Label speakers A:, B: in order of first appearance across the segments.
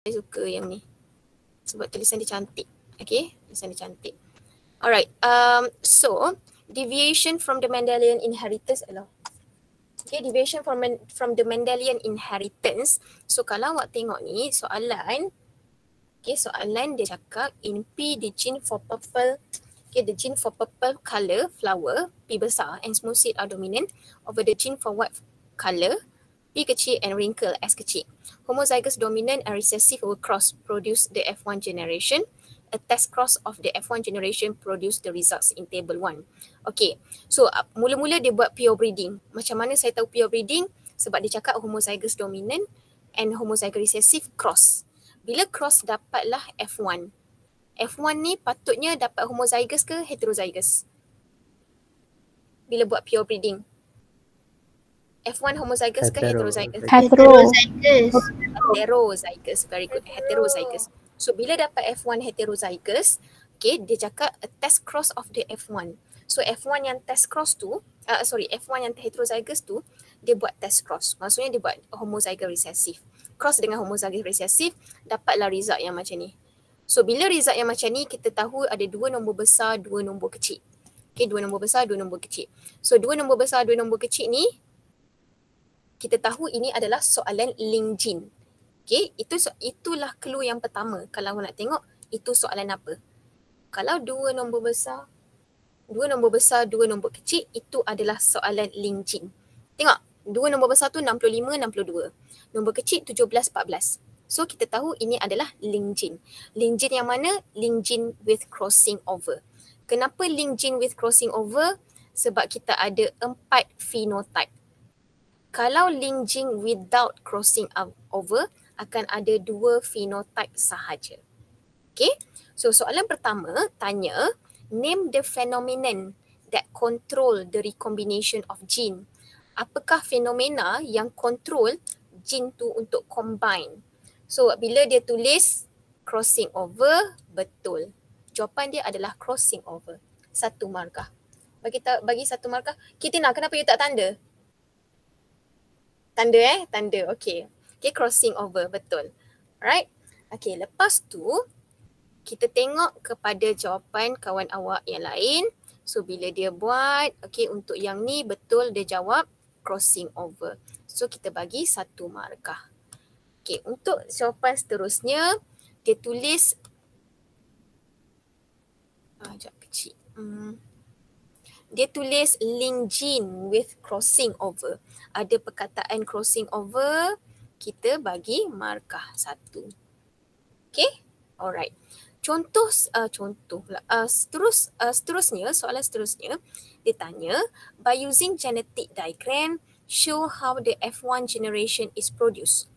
A: Saya suka yang ni. Sebab tulisan dia cantik. Okay, tulisan dia cantik. Alright, so deviation from the Mendelian inheritance. Okay, deviation from the Mendelian inheritance. So kalau awak tengok ni soalan, okay, soalan dia cakap in P the gene for purple, okay, the gene for purple color flower P besar and smooth seed are dominant over the gene for white color P kecil and wrinkle S kecil. Homozygous dominant and recessive will cross produce the F1 generation. A test cross of the F1 generation produce the results in table 1. Okay, so mula-mula dia buat pure breeding. Macam mana saya tahu pure breeding? Sebab dia cakap homozygous dominant and homozygous recessive cross. Bila cross dapatlah F1. F1 ni patutnya dapat homozygous ke heterozygous? Bila buat pure breeding. F1 homozygous ke heterozygous? Heterozygous, very good. Heterozygous. So bila dapat F1 heterozygous, okay, dia cakap a test cross of the F1. So F1 yang test cross tu, F1 yang heterozygous tu, dia buat test cross. Maksudnya dia buat homozygous recessive. Cross dengan homozygous recessive, dapatlah result yang macam ni. So bila result yang macam ni, kita tahu ada 2 nombor besar, 2 nombor kecil. Okay, 2 nombor besar, 2 nombor kecil. So 2 nombor besar, 2 nombor kecil ni, kita tahu ini adalah soalan link gene. Okay, itulah clue yang pertama. Kalau nak tengok, itu soalan apa. Kalau 2 nombor besar, 2 nombor besar, 2 nombor kecil, itu adalah soalan link gene. Tengok, 2 nombor besar tu 65, 62. Nombor kecil 17, 14. So kita tahu ini adalah link gene. Link gene yang mana? Link gene with crossing over. Kenapa link gene with crossing over? Sebab kita ada 4 phenotype. Kalau link gene without crossing over, akan ada 2 phenotype sahaja. Okay, so soalan pertama tanya, name the phenomenon that control the recombination of gene. Apakah fenomena yang control gene tu untuk combine? So bila dia tulis crossing over, betul. Jawapan dia adalah crossing over. 1 markah. Bagi 1 markah. Kitina, kenapa you tak tanda? Tanda. Okay. Okay, crossing over. Betul. Alright. Okay, lepas tu kita tengok kepada jawapan kawan awak yang lain. So bila dia buat, okay, untuk yang ni betul dia jawab crossing over. So kita bagi 1 markah. Okay, untuk jawapan seterusnya, dia tulis sekejap kecil. Dia tulis link gene with crossing over. Ada perkataan crossing over, kita bagi markah 1. Okay, alright. Seterusnya, soalan seterusnya, dia tanya, by using genetic diagram, show how the F1 generation is produced.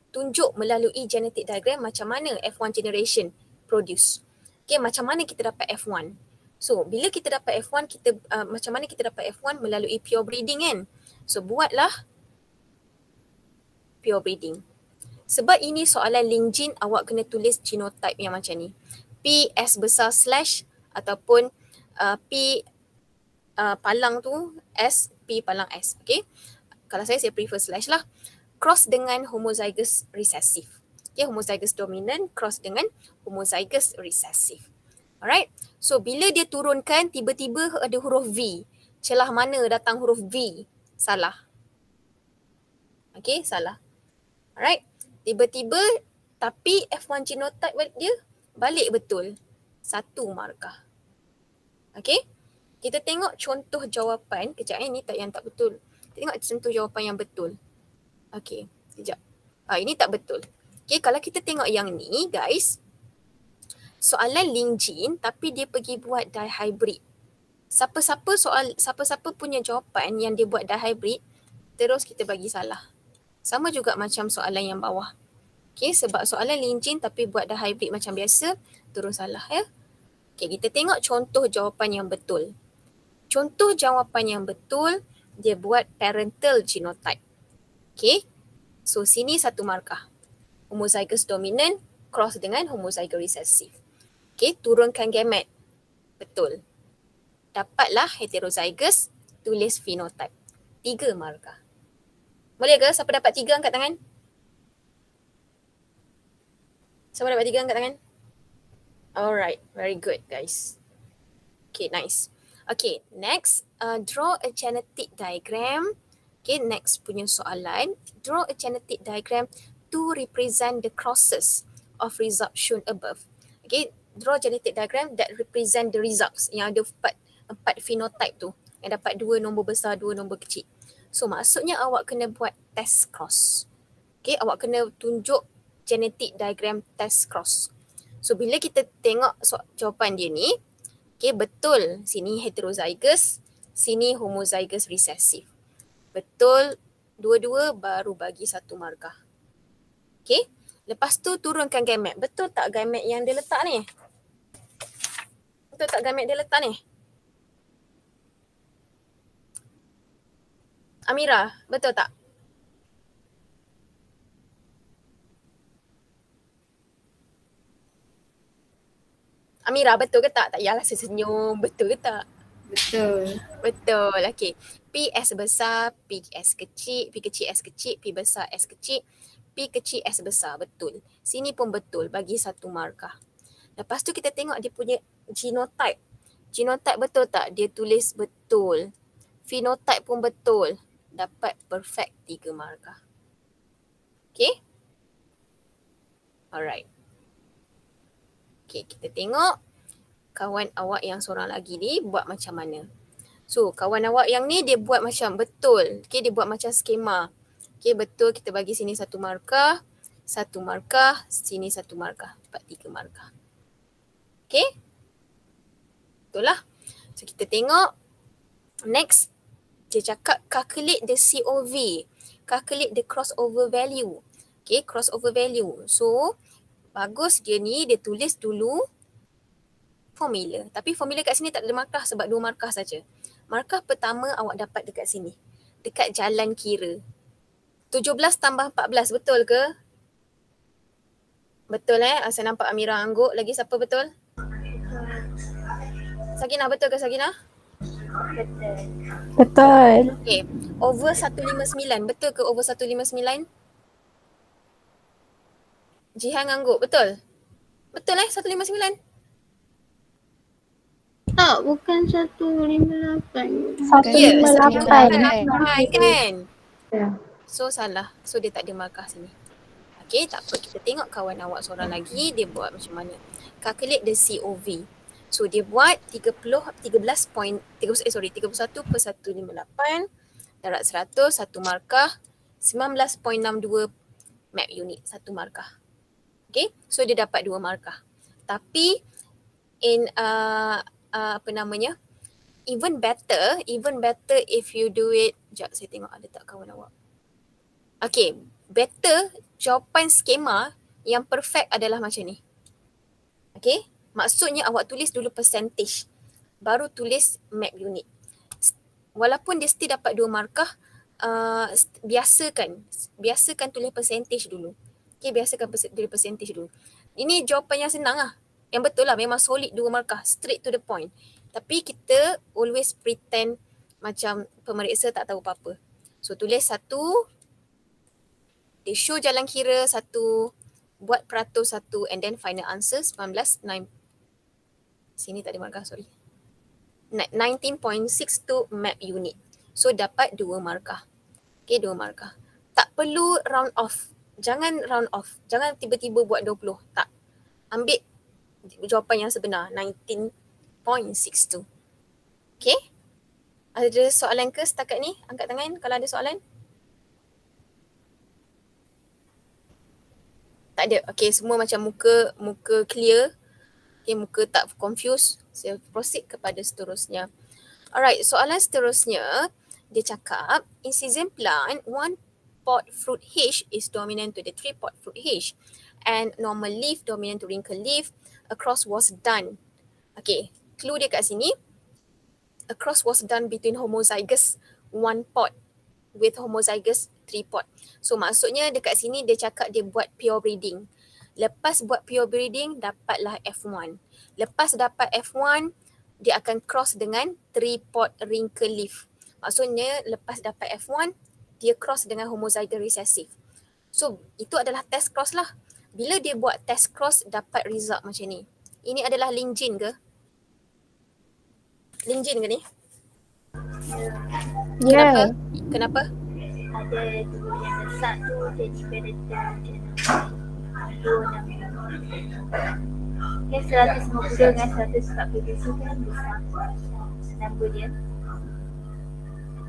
A: Tunjuk melalui genetic diagram macam mana F1 generation produce. Okay, macam mana kita dapat F1? So, bila kita dapat F1, macam mana kita dapat F1? Melalui pure breeding kan? So, buatlah pure breeding. Sebab ini soalan link gene, awak kena tulis genotype yang macam ni. P S besar slash ataupun P palang tu S, P palang S. Okay? Kalau saya prefer slash lah. Cross dengan homozygous recessive. Okay, homozygous dominant cross dengan homozygous recessive. Alright. So bila dia turunkan tiba-tiba ada huruf V. Celah mana datang huruf V? Salah. Okay, salah. Alright. Tiba-tiba tapi F1 genotype dia balik betul. 1 markah. Okay. Kita tengok contoh jawapan. Kejap ni yang tak betul. Kita tengok contoh jawapan yang betul. Okay. Kejap. Ini tak betul. Okay, kalau kita tengok yang ni guys. Soalan link gene tapi dia pergi buat dihybrid. Siapa-siapa punya jawapan yang dia buat dihybrid, terus kita bagi salah. Sama juga macam soalan yang bawah. Okay, sebab soalan link gene tapi buat dihybrid macam biasa, terus salah ya. Okay, kita tengok contoh jawapan yang betul. Contoh jawapan yang betul, dia buat parental genotype. Okay, so sini 1 markah. Homozygous dominant cross dengan homozygous recessive. Okay, turunkan gamet. Betul. Dapatlah heterozygous, tulis phenotype. 3 markah. Boleh ke? Siapa dapat 3 angkat tangan? Siapa dapat 3 angkat tangan? Alright, very good guys. Okay, nice. Okay, next, draw a genetic diagram. Okay, next punya soalan. Draw a genetic diagram to represent the crosses of results shown above. Okay, draw genetic diagram that represent the results yang ada empat phenotype tu. Yang dapat 2 nombor besar, 2 nombor kecil. So maksudnya awak kena buat test cross. Okay, awak kena tunjuk genetic diagram test cross. So bila kita tengok jawapan dia ni, okay, betul sini heterozygous, sini homozygous recessive. Betul dua-dua baru bagi 1 markah. Okay, lepas tu turunkan gamet. Betul tak gamet yang dia letak ni? Betul tak gamet dia letak ni? Amira, betul tak? Amira, betul ke tak? Tak payahlah senyum. Betul ke tak?
B: Betul.
A: Betul. Okey. P S besar, P S kecil, P kecil S kecil, P besar S kecil, P kecil S besar. Betul. Sini pun betul. Bagi 1 markah. Lepas tu kita tengok dia punya genotype. Genotype betul tak? Dia tulis betul. Phenotype pun betul. Dapat perfect 3 markah. Okay? Alright. Okay, kita tengok kawan awak yang seorang lagi ni buat macam mana. So, kawan awak yang ni dia buat macam betul. Okay, dia buat macam skema. Okay, betul, kita bagi sini 1 markah, 1 markah, sini 1 markah. Dapat 3 markah. Okay? Betul lah. So, kita tengok. Next, dia cakap calculate the COV. Calculate the crossover value. Okay, crossover value. So, bagus dia ni, dia tulis dulu formula. Tapi formula kat sini tak ada markah sebab 2 markah saja. Markah pertama awak dapat dekat sini. Dekat jalan kira. 17 tambah 14 betul ke? Betul saya nampak Amira angguk. Lagi siapa betul? Saginah betul ke Saginah?
C: Betul.
A: Okay. Over 159. Betul ke over 159? Jihan angguk. Betul? Betul 159?
B: Tak, bukan 158.
C: 158.
A: Kan?
C: Ya.
A: So salah. So dia tak ada markah sini. Okay, tak apa. Kita tengok kawan awak seorang lagi dia buat macam mana. Calculate the COV. So dia buat 31 per 158 darat 100, 1 markah, 19.62 map unit, 1 markah. Okay, so dia dapat 2 markah. Tapi in even better if you do it. Sekejap saya tengok ada tak kawan awak. Okay, better jawapan skema yang perfect adalah macam ni. Okay, maksudnya awak tulis dulu percentage, baru tulis map unit. Walaupun dia still dapat 2 markah, biasakan tulis percentage dulu. Okay, biasakan tulis percentage dulu. Ini jawapan yang senang lah. Yang betul lah, memang solid 2 markah, straight to the point. Tapi kita always pretend macam pemeriksa tak tahu apa-apa. So tulis 1, dia show jalan kira 1, buat peratus 1 and then final answer 19.9. Sini tak ada markah, sorry. 19.62 map unit. So dapat 2 markah. Okay, 2 markah. Tak perlu round off. Jangan round off. Jangan tiba-tiba buat 20. Tak. Ambil jawapan yang sebenar, 19.62. Okay? Ada soalan ke setakat ni? Angkat tangan kalau ada soalan. Tak ada. Okay, semua macam muka clear. Okay, muka tak confused. Saya proceed kepada seterusnya. Alright, soalan seterusnya. Dia cakap, in season plant, 1 pod fruit H is dominant to the 3 pod fruit H. And normal leaf dominant to wrinkle leaf. A cross was done. Okay, clue dia kat sini. A cross was done between homozygous 1 pod with homozygous 3 pod. So maksudnya dekat sini dia cakap dia buat pure breeding. Lepas buat pure breeding, dapatlah F1. Lepas dapat F1, dia akan cross dengan 3 pod wrinkle leaf. Maksudnya lepas dapat F1, dia cross dengan homozygous recessive. So itu adalah test cross lah. bila dia buat test cross dapat result macam ni. Ini adalah link gene ke? Link gene ke ni?
C: Ya.
A: Kenapa?
B: Ada dua yang besar tu jadi parental dua nama. Okay, 150 dengan 140 tu kan besar number dia.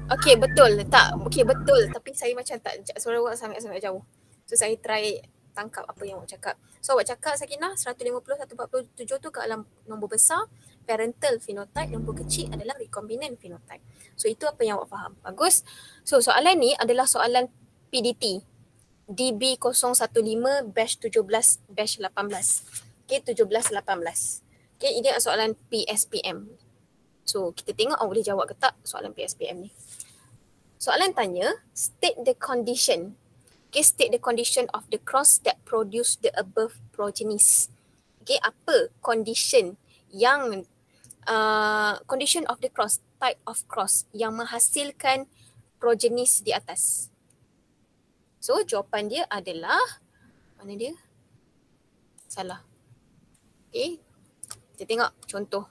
A: Okay, betul. Tak, okay, betul. Tapi saya macam tak, suara awak sangat-sangat jauh. So, saya try tangkap apa yang awak cakap. So, awak cakap Sakinah 150, 147 tu ke alam nombor besar, parental phenotype, nombor kecil adalah recombinant phenotype. So, itu apa yang awak faham. Bagus. So, soalan ni adalah soalan PDT. DB015 batch 17 batch 18. Okay, 17-18. Okay, ini adalah soalan PSPM. So, kita tengok awak boleh jawab ke tak soalan PSPM ni. Soalan tanya, state the condition. Okay, state the condition of the cross that produce the above progenies. Okay, apa condition yang condition of the cross, type of cross yang menghasilkan progenies di atas. So, jawapan dia adalah, mana dia? Salah. Okay, kita tengok contoh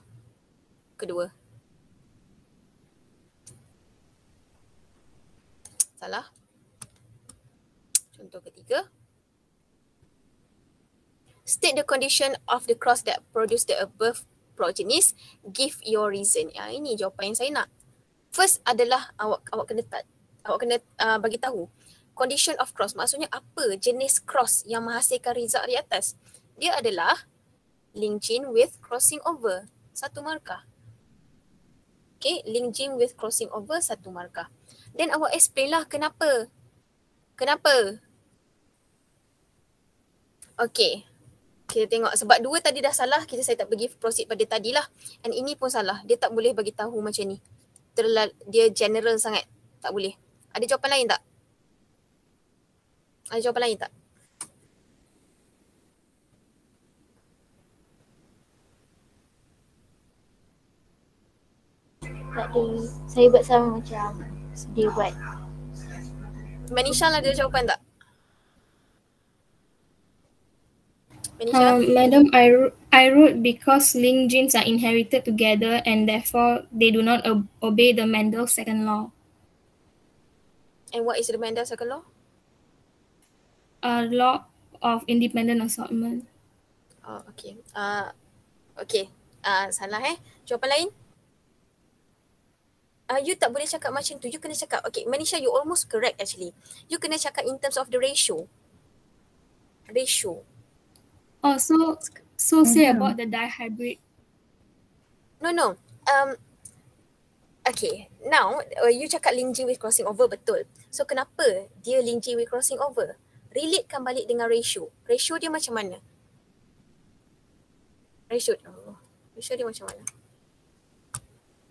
A: kedua. Salah. Contoh ketiga. State the condition of the cross that produce the above progenies. Give your reason. Ini jawapan yang saya nak. First adalah awak kena bagi tahu condition of cross. Maksudnya apa jenis cross yang menghasilkan result di atas? Dia adalah link gene with crossing over. 1 markah. Okay, link gene with crossing over 1 markah. Then awak explain lah kenapa. Kenapa? Okay. Kita tengok sebab 2 tadi dah salah, saya tak pergi proceed pada tadi lah. And ini pun salah. Dia tak boleh bagi tahu macam ni. Dia general sangat. Tak boleh. Ada jawapan lain tak? Ada jawapan lain tak?
B: Tak ada. Saya buat sama macam dia buat.
A: Manisha ada jawapan tak? Manisha?
D: Madam, I wrote because linked genes are inherited together and therefore they do not obey the Mendel's second law.
A: And what is the Mendel's second law?
D: Law of independent assortment.
A: Oh, okay. Okay. Salah Jawapan lain? You tak boleh cakap macam tu. You kena cakap, okay, Manisha, you almost correct actually. You kena cakap in terms of the ratio. Ratio.
D: Oh, so say about the dihybrid.
A: No. Okay, now you cakap link gene with crossing over, betul. So kenapa dia link gene with crossing over? Relatekan balik dengan ratio. Ratio dia macam mana? Ratio dia macam mana?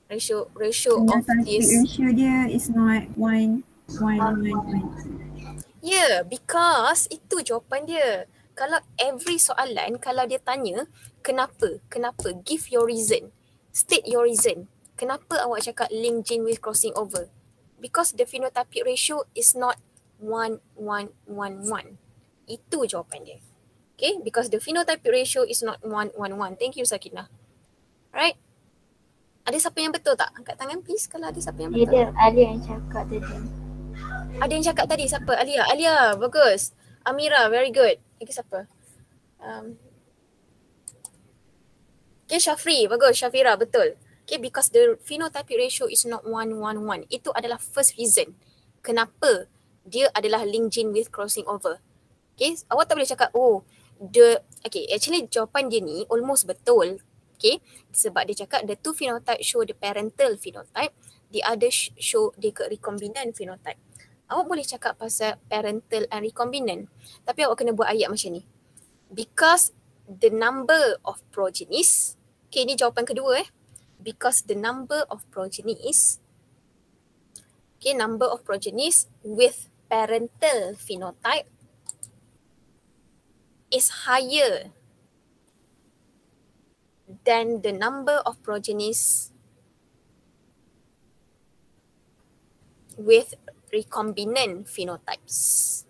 A: Ratio of this.
E: Ratio dia is not 1.
A: Yeah, because itu jawapan dia. Kalau every soalan, kalau dia tanya, kenapa? Give your reason. State your reason. Kenapa awak cakap link gene with crossing over? Because the phenotypic ratio is not 1:1:1:1. Itu jawapan dia. Okay, because the phenotypic ratio is not 1:1:1. Thank you, Sakinah. Alright. Ada siapa yang betul tak? Angkat tangan please kalau ada siapa yang betul.
B: Ada yang cakap tadi.
A: Ada yang cakap tadi, siapa? Alia, bagus. Amira, very good. Lagi siapa? Okay, Syafri, bagus. Syafira, betul. Okay, because the phenotypic ratio is not 1:1:1. Itu adalah first reason. Kenapa dia adalah link gene with crossing over. Okay, awak tak boleh cakap, okay, actually jawapan dia ni almost betul. Okay, sebab dia cakap the two phenotype show the parental phenotype, the other show the recombinant phenotype. Awak boleh cakap pasal parental and recombinant, tapi awak kena buat ayat macam ni. Because the number of progenies, okay, ni jawapan kedua because the number of progenies, okay, number of progenies with parental phenotype is higher than the number of progenies with recombinant phenotypes.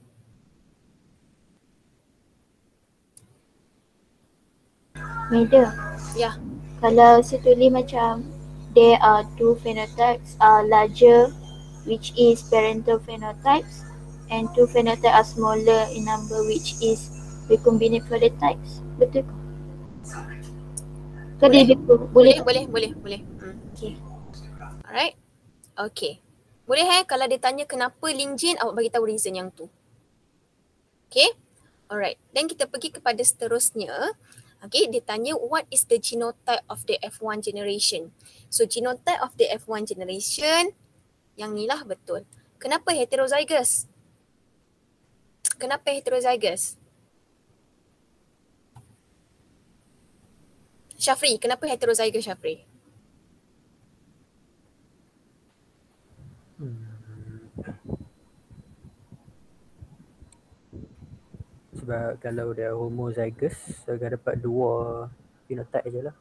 B: Meda.
A: Ya.
B: Kalau situli macam there are two phenotypes are larger, which is parental phenotypes, and two phenotypes are smaller in number, which is recombinant phenotypes. Betul ke? Kan dia boleh.
A: Boleh.
B: Okay.
A: Alright. Okay. Boleh kalau dia tanya kenapa link gene, awak bagi tahu reason yang tu. Okay. Alright. Dan kita pergi kepada seterusnya. Okay, dia tanya what is the genotype of the F1 generation. So genotype of the F1 generation, yang ni lah betul. Kenapa heterozygous? Kenapa heterozygous? Syafri, kenapa heterozygous Syafri?
F: Sebab kalau dia homozygous, akan dapat dua phenotype je lah.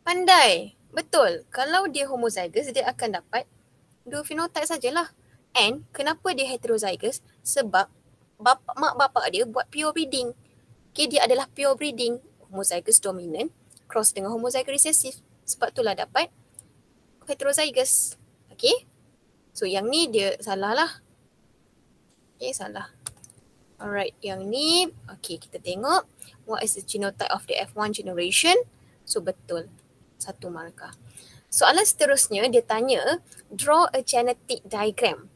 A: Pandai. Betul. Kalau dia homozygous, dia akan dapat dua phenotype sajalah. And kenapa dia heterozygous? Sebab mak bapak dia buat pure breeding. Okay, dia adalah pure breeding. Homozygous dominant cross dengan homozygous recessive. Sebab itulah dapat heterozygous. Okay. So yang ni dia salah lah. Okay, salah. Alright, yang ni, okay, kita tengok what is the genotype of the F1 generation. So betul, 1 markah. Soalan seterusnya dia tanya draw a genetic diagram.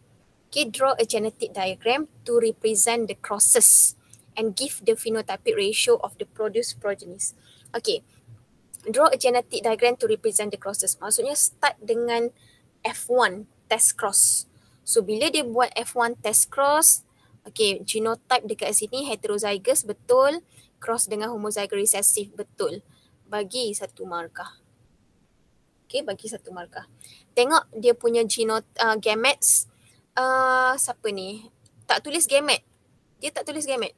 A: Okay, draw a genetic diagram to represent the crosses and give the phenotypic ratio of the produced progenies. Okay, draw a genetic diagram to represent the crosses. Maksudnya start dengan F1 test cross. So bila dia buat F1 test cross, okay, genotype dekat sini heterozygous betul, cross dengan homozygous recessive betul. Bagi 1 markah. Okay, bagi 1 markah. Tengok dia punya gametes. Siapa ni? Tak tulis gamete. Dia tak tulis gamete.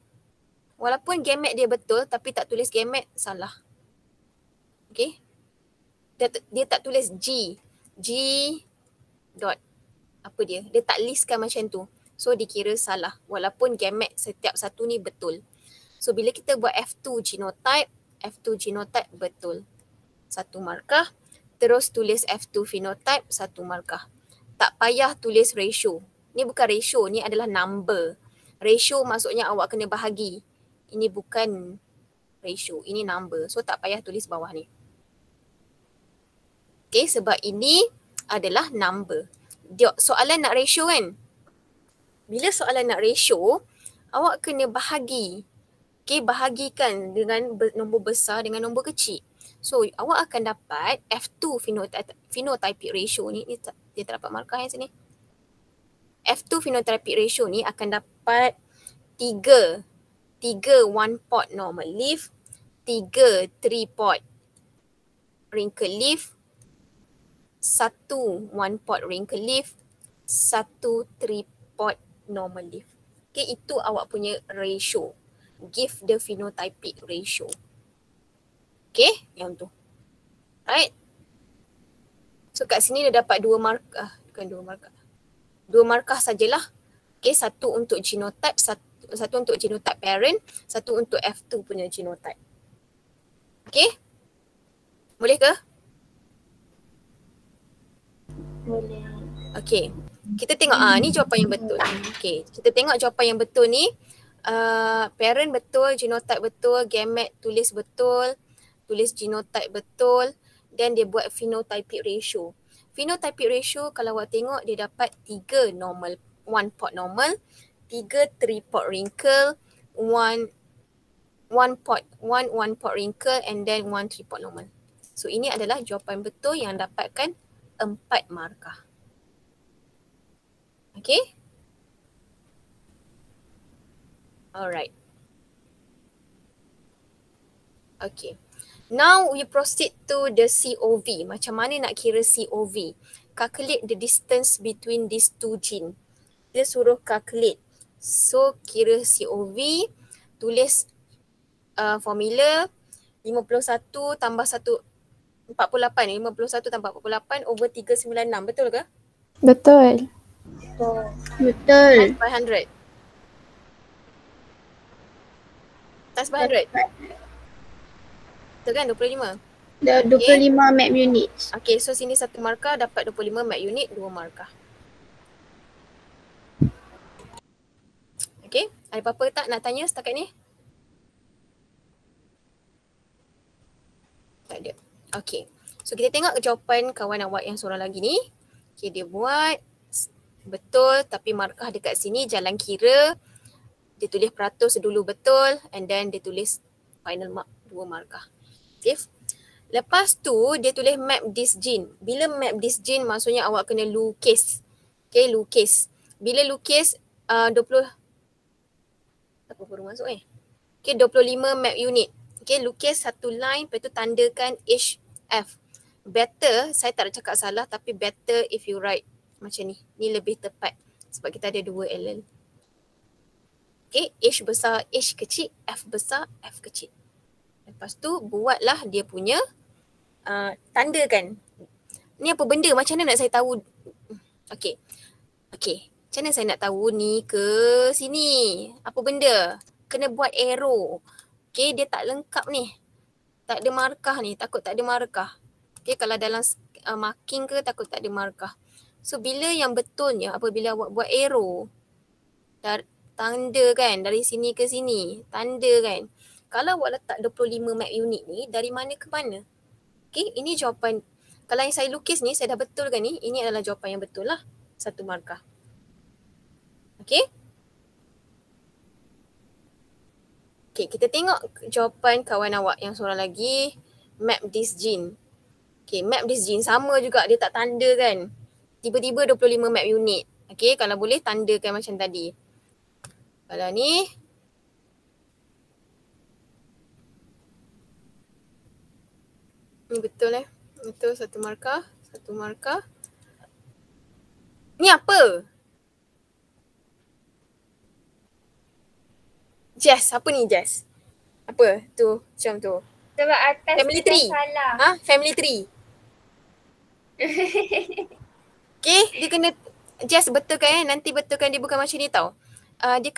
A: Walaupun gamete dia betul tapi tak tulis gamete, salah. Okay. Dia tak tulis G. G dot. Apa dia? Dia tak listkan macam tu. So dikira salah. Walaupun gamete setiap satu ni betul. So bila kita buat F2 genotype betul. 1 markah. Terus tulis F2 phenotype 1 markah. Tak payah tulis ratio. Ni bukan ratio, ni adalah number. Ratio maksudnya awak kena bahagi. Ini bukan ratio, ini number. So tak payah tulis bawah ni. Okay, sebab ini adalah number. Soalan nak ratio kan? Bila soalan nak ratio, awak kena bahagi. Okay, bahagikan dengan nombor besar dengan nombor kecil. So awak akan dapat F2 phenotypic ratio ni dia tak dapat markah yang sini. F2 phenotypic ratio ni akan dapat 3 1 pot normal leaf, 3 pot wrinkle leaf, 1 1 pot wrinkle leaf, 1 3 pot normal leaf. Okay, itu awak punya ratio. Give the phenotypic ratio. Okay, yang tu. Right. So kat sini dia dapat 2 markah. Bukan 2 markah. 2 markah sajalah. Okay, 1 untuk genotype, 1 untuk genotype parent, 1 untuk F2 punya genotype. Okay. Boleh ke?
B: Boleh.
A: Okay. Kita tengok, ni jawapan yang betul. Okay, kita tengok jawapan yang betul ni. Parent betul, genotype betul, gamete tulis betul, tulis genotype betul, dan dia buat phenotypic ratio. Phenotypic ratio kalau awak tengok dia dapat 3 normal, 1 pot normal, 3 3 pot wrinkle, 1 pot wrinkle and then 1 3 pot normal. So ini adalah jawapan betul yang dapatkan 4 markah. Okay? Alright. Okay. Now we proceed to the COV. Macam mana nak kira COV? Calculate the distance between these two gene. Dia suruh calculate. So kira COV, tulis formula 51 tambah 1, 48. 51 tambah 48 over 396. Betul ke?
C: Betul.
B: Betul.
A: Times by 100. Times by 100. Betul kan 25?
C: The 25 map units.
A: Okay, so sini 1 markah dapat 25 map unit, 2 markah. Okay, ada apa-apa tak nak tanya setakat ni? Tak ada. Okay, so kita tengok jawapan kawan awak yang seorang lagi ni. Okay, dia buat betul tapi markah dekat sini jalan kira. Dia tulis peratus dulu betul and then dia tulis final mark 2 markah. Okay. Lepas tu dia tulis map this gene. Bila map this gene maksudnya awak kena lukis. Okay, lukis. Bila lukis 20 apa baru masuk Okay, 25 map unit. Okay, lukis satu line lepas tu tandakan HF. Better, saya tak nak cakap salah tapi better if you write macam ni. Ni lebih tepat sebab kita ada 2 LL. Okay, H besar, H kecil, F besar, F kecil. Lepas tu buatlah dia punya tandakan. Ni apa benda? Macam mana nak saya tahu? Okay. Okay. Macam mana saya nak tahu ni ke sini? Apa benda? Kena buat arrow. Okay, dia tak lengkap ni. Tak ada markah ni. Takut tak ada markah. Okay, kalau dalam marking ke takut tak ada markah. So, bila yang betulnya apabila awak buat arrow, tanda kan dari sini ke sini. Tanda kan. Kalau awak letak 25 map unit ni, dari mana ke mana? Okay, ini jawapan. Kalau yang saya lukis ni, saya dah betulkan ni. Ini adalah jawapan yang betul lah. 1 markah. Okay. Okay, kita tengok jawapan kawan awak yang seorang lagi. Map this gene. Okay, map this gene sama juga. Dia tak tanda kan. Tiba-tiba 25 map unit. Okay, kalau boleh tandakan macam tadi. Kalau ni. Ni betul Betul 1 markah. 1 markah. Ni apa? Jess, apa ni Jess? Apa tu? Macam tu.
B: Sebab atas
A: Family
B: tu
A: tree.
B: salah.
A: Family tree. Okay, dia kena Jess betulkan nanti betulkan dia bukan macam ni tau. Dia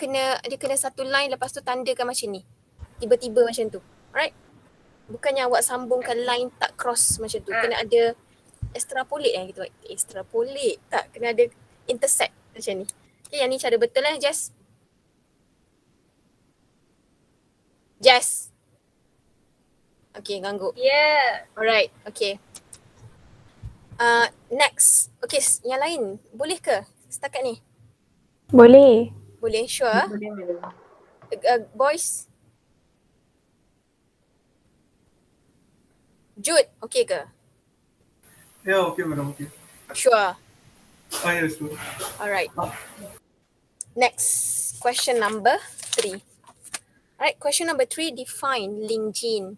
A: kena satu line lepas tu tandakan macam ni. Tiba-tiba macam tu. Alright? Bukannya awak sambungkan line tak cross macam tu. Kena ada extrapolate gitu. Extrapolate. Tak, kena ada intersect macam ni. Okay, yang ni cara betul Jess. Jess. Okay, ganggu.
B: Yeah.
A: Alright, okay. Next. Okay, yang lain. Boleh ke setakat ni?
C: Boleh.
A: Boleh, sure. Boys. Jude, okay ke?
G: Ya, okay madam, okay.
A: Sure.
G: Yes, sure.
A: Alright. Next, question number 3. Alright, question number 3, define link gene.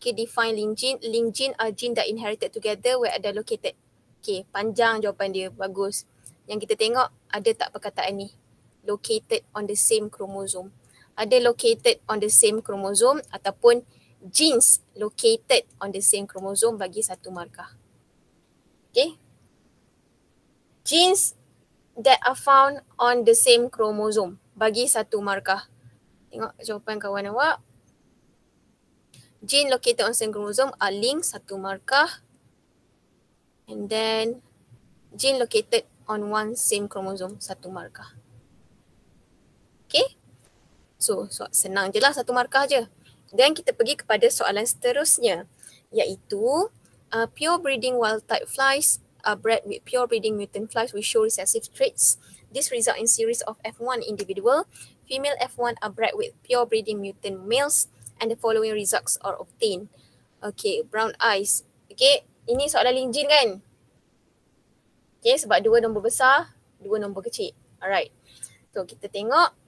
A: Okay, define link gene. Link gene are gene that inherited together where are located. Okay, panjang jawapan dia, bagus. Yang kita tengok, ada tak perkataan ni? Located on the same chromosome. Ada located on the same chromosome ataupun genes located on the same chromosome bagi 1 markah. Okay. Genes that are found on the same chromosome bagi 1 markah. Tengok jawapan kawan awak. Gene located on same chromosome are linked 1 markah. And then gene located on one same chromosome 1 markah. Okay. So senang je lah 1 markah je. Dan kita pergi kepada soalan seterusnya iaitu pure breeding wild type flies are bred with pure breeding mutant flies which show recessive traits. This result in series of F1 individual. Female F1 are bred with pure breeding mutant males and the following results are obtained. Okay, brown eyes. Okay, ini soalan link gene kan? Okay, sebab 2 nombor besar, 2 nombor kecil. Alright. So kita tengok.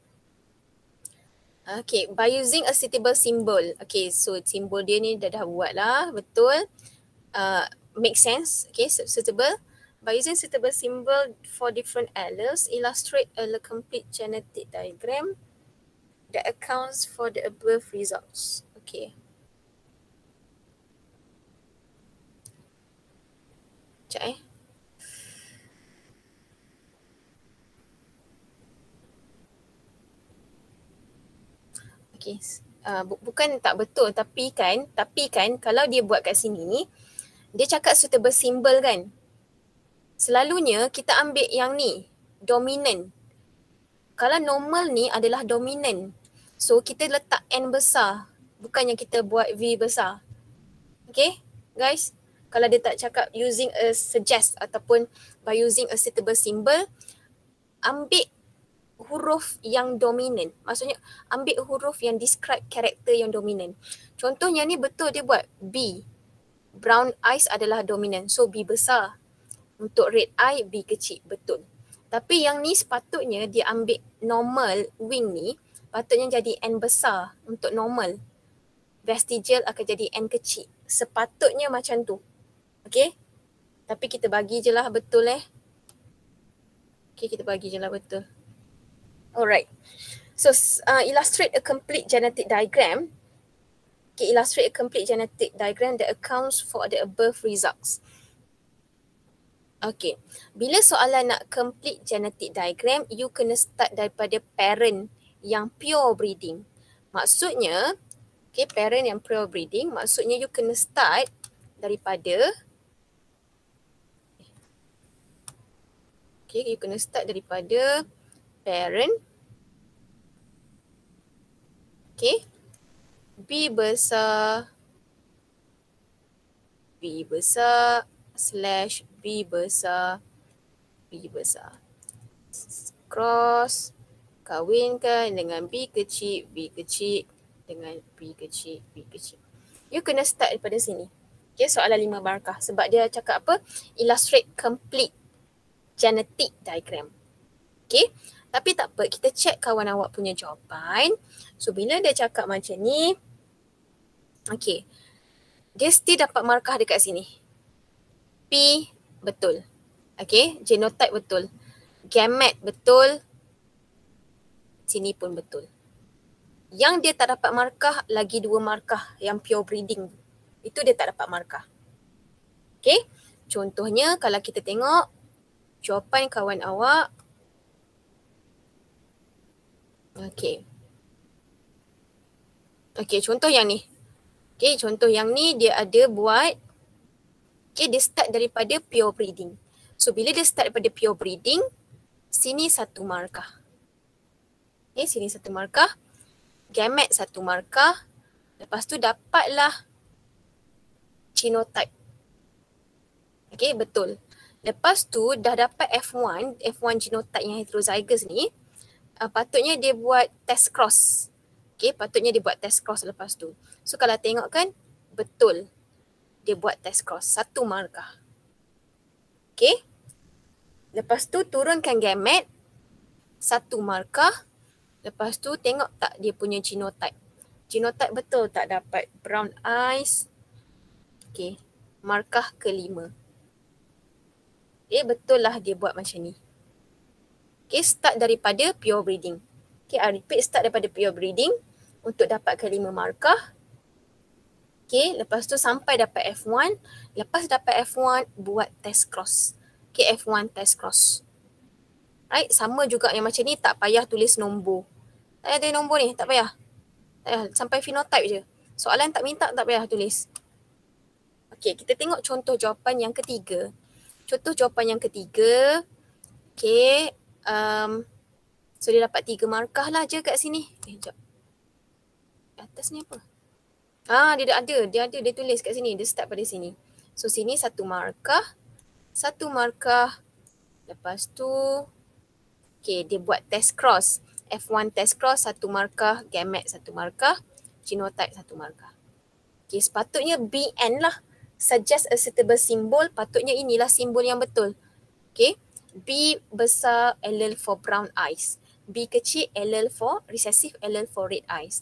A: Okay, by using a suitable symbol. Okay, so simbol dia ni dah buat lah, betul. Make sense. Okay, suitable. By using suitable symbol for different alleles, illustrate a complete genetic diagram that accounts for the above results. Okay. Sekejap Okay, bukan tak betul, tapi kan kalau dia buat kat sini ni, dia cakap suitable symbol kan. Selalunya kita ambil yang ni, dominant. Kalau normal ni adalah dominant. So kita letak N besar, bukannya kita buat V besar. Okay guys, kalau dia tak cakap using a suggest ataupun by using a suitable symbol, ambil huruf yang dominant. Maksudnya ambil huruf yang describe karakter yang dominant. Contohnya ni betul dia buat B. Brown eyes adalah dominant. So B besar. Untuk red eye, B kecil. Betul. Tapi yang ni sepatutnya dia ambil normal wing ni, patutnya jadi N besar untuk normal. Vestigial akan jadi N kecil. Sepatutnya macam tu. Okay. Tapi kita bagi je lah betul Okay, kita bagi je lah betul. Alright. So illustrate a complete genetic diagram. Okay, illustrate a complete genetic diagram that accounts for the above results. Okay, bila soalan nak complete genetic diagram, you kena start daripada parent yang pure breeding. Maksudnya, okay, parent yang pure breeding, maksudnya you kena start daripada, okay, you kena start daripada parent, okay, B besar slash B besar cross kawinkan dengan B kecil dengan B kecil. You kena start daripada sini. Okay, soalan 5 markah. Sebab dia cakap apa? Illustrate complete genetic diagram. Okay, tapi tak apa, kita check kawan awak punya jawapan. So bila dia cakap macam ni, okay, dia still dapat markah dekat sini. P betul. Okay, genotype betul. Gamete betul. Sini pun betul. Yang dia tak dapat markah, lagi 2 markah yang pure breeding. Itu dia tak dapat markah. Okay, contohnya kalau kita tengok jawapan kawan awak. Okay. Okay, contoh yang ni. Okay, contoh yang ni dia ada buat, okay, dia start daripada pure breeding. So bila dia start daripada pure breeding, sini 1 markah. Okay, sini 1 markah. Gamete 1 markah. Lepas tu dapatlah genotype. Okay, betul. Lepas tu dah dapat F1 genotype yang heterozygous ni, patutnya dia buat test cross. Okay, patutnya dia buat test cross lepas tu. So kalau tengok kan, betul. Dia buat test cross, 1 markah. Okay. Lepas tu turunkan gamete, 1 markah. Lepas tu tengok tak dia punya genotype. Genotype betul tak dapat brown eyes. Okay, markah ke-5. Okay, betul lah dia buat macam ni. Okay, start daripada pure breeding. Okay, I repeat, start daripada pure breeding untuk dapatkan 5 markah. Okay, lepas tu sampai dapat F1. Lepas dapat F1, buat test cross. Okay, F1 test cross. Right, sama juga yang macam ni, tak payah tulis nombor. Tak payah tulis nombor ni, tak payah. Tak payah, sampai phenotype je. Soalan tak minta, tak payah tulis. Okay, kita tengok contoh jawapan yang ketiga. Contoh jawapan yang ketiga. Okay, so dia dapat 3 markah lah je kat sini. Sekejap. Atas ni apa? Dia tulis kat sini. Dia start pada sini. So sini 1 markah. 1 markah. Lepas tu, okay, dia buat test cross. F1 test cross 1 markah. Gamete 1 markah. Genotype 1 markah. Okay, sepatutnya BN lah. Suggest a suitable symbol. Patutnya inilah simbol yang betul. Okay. B besar allele for brown eyes. B kecil allele for recessive, allele for red eyes.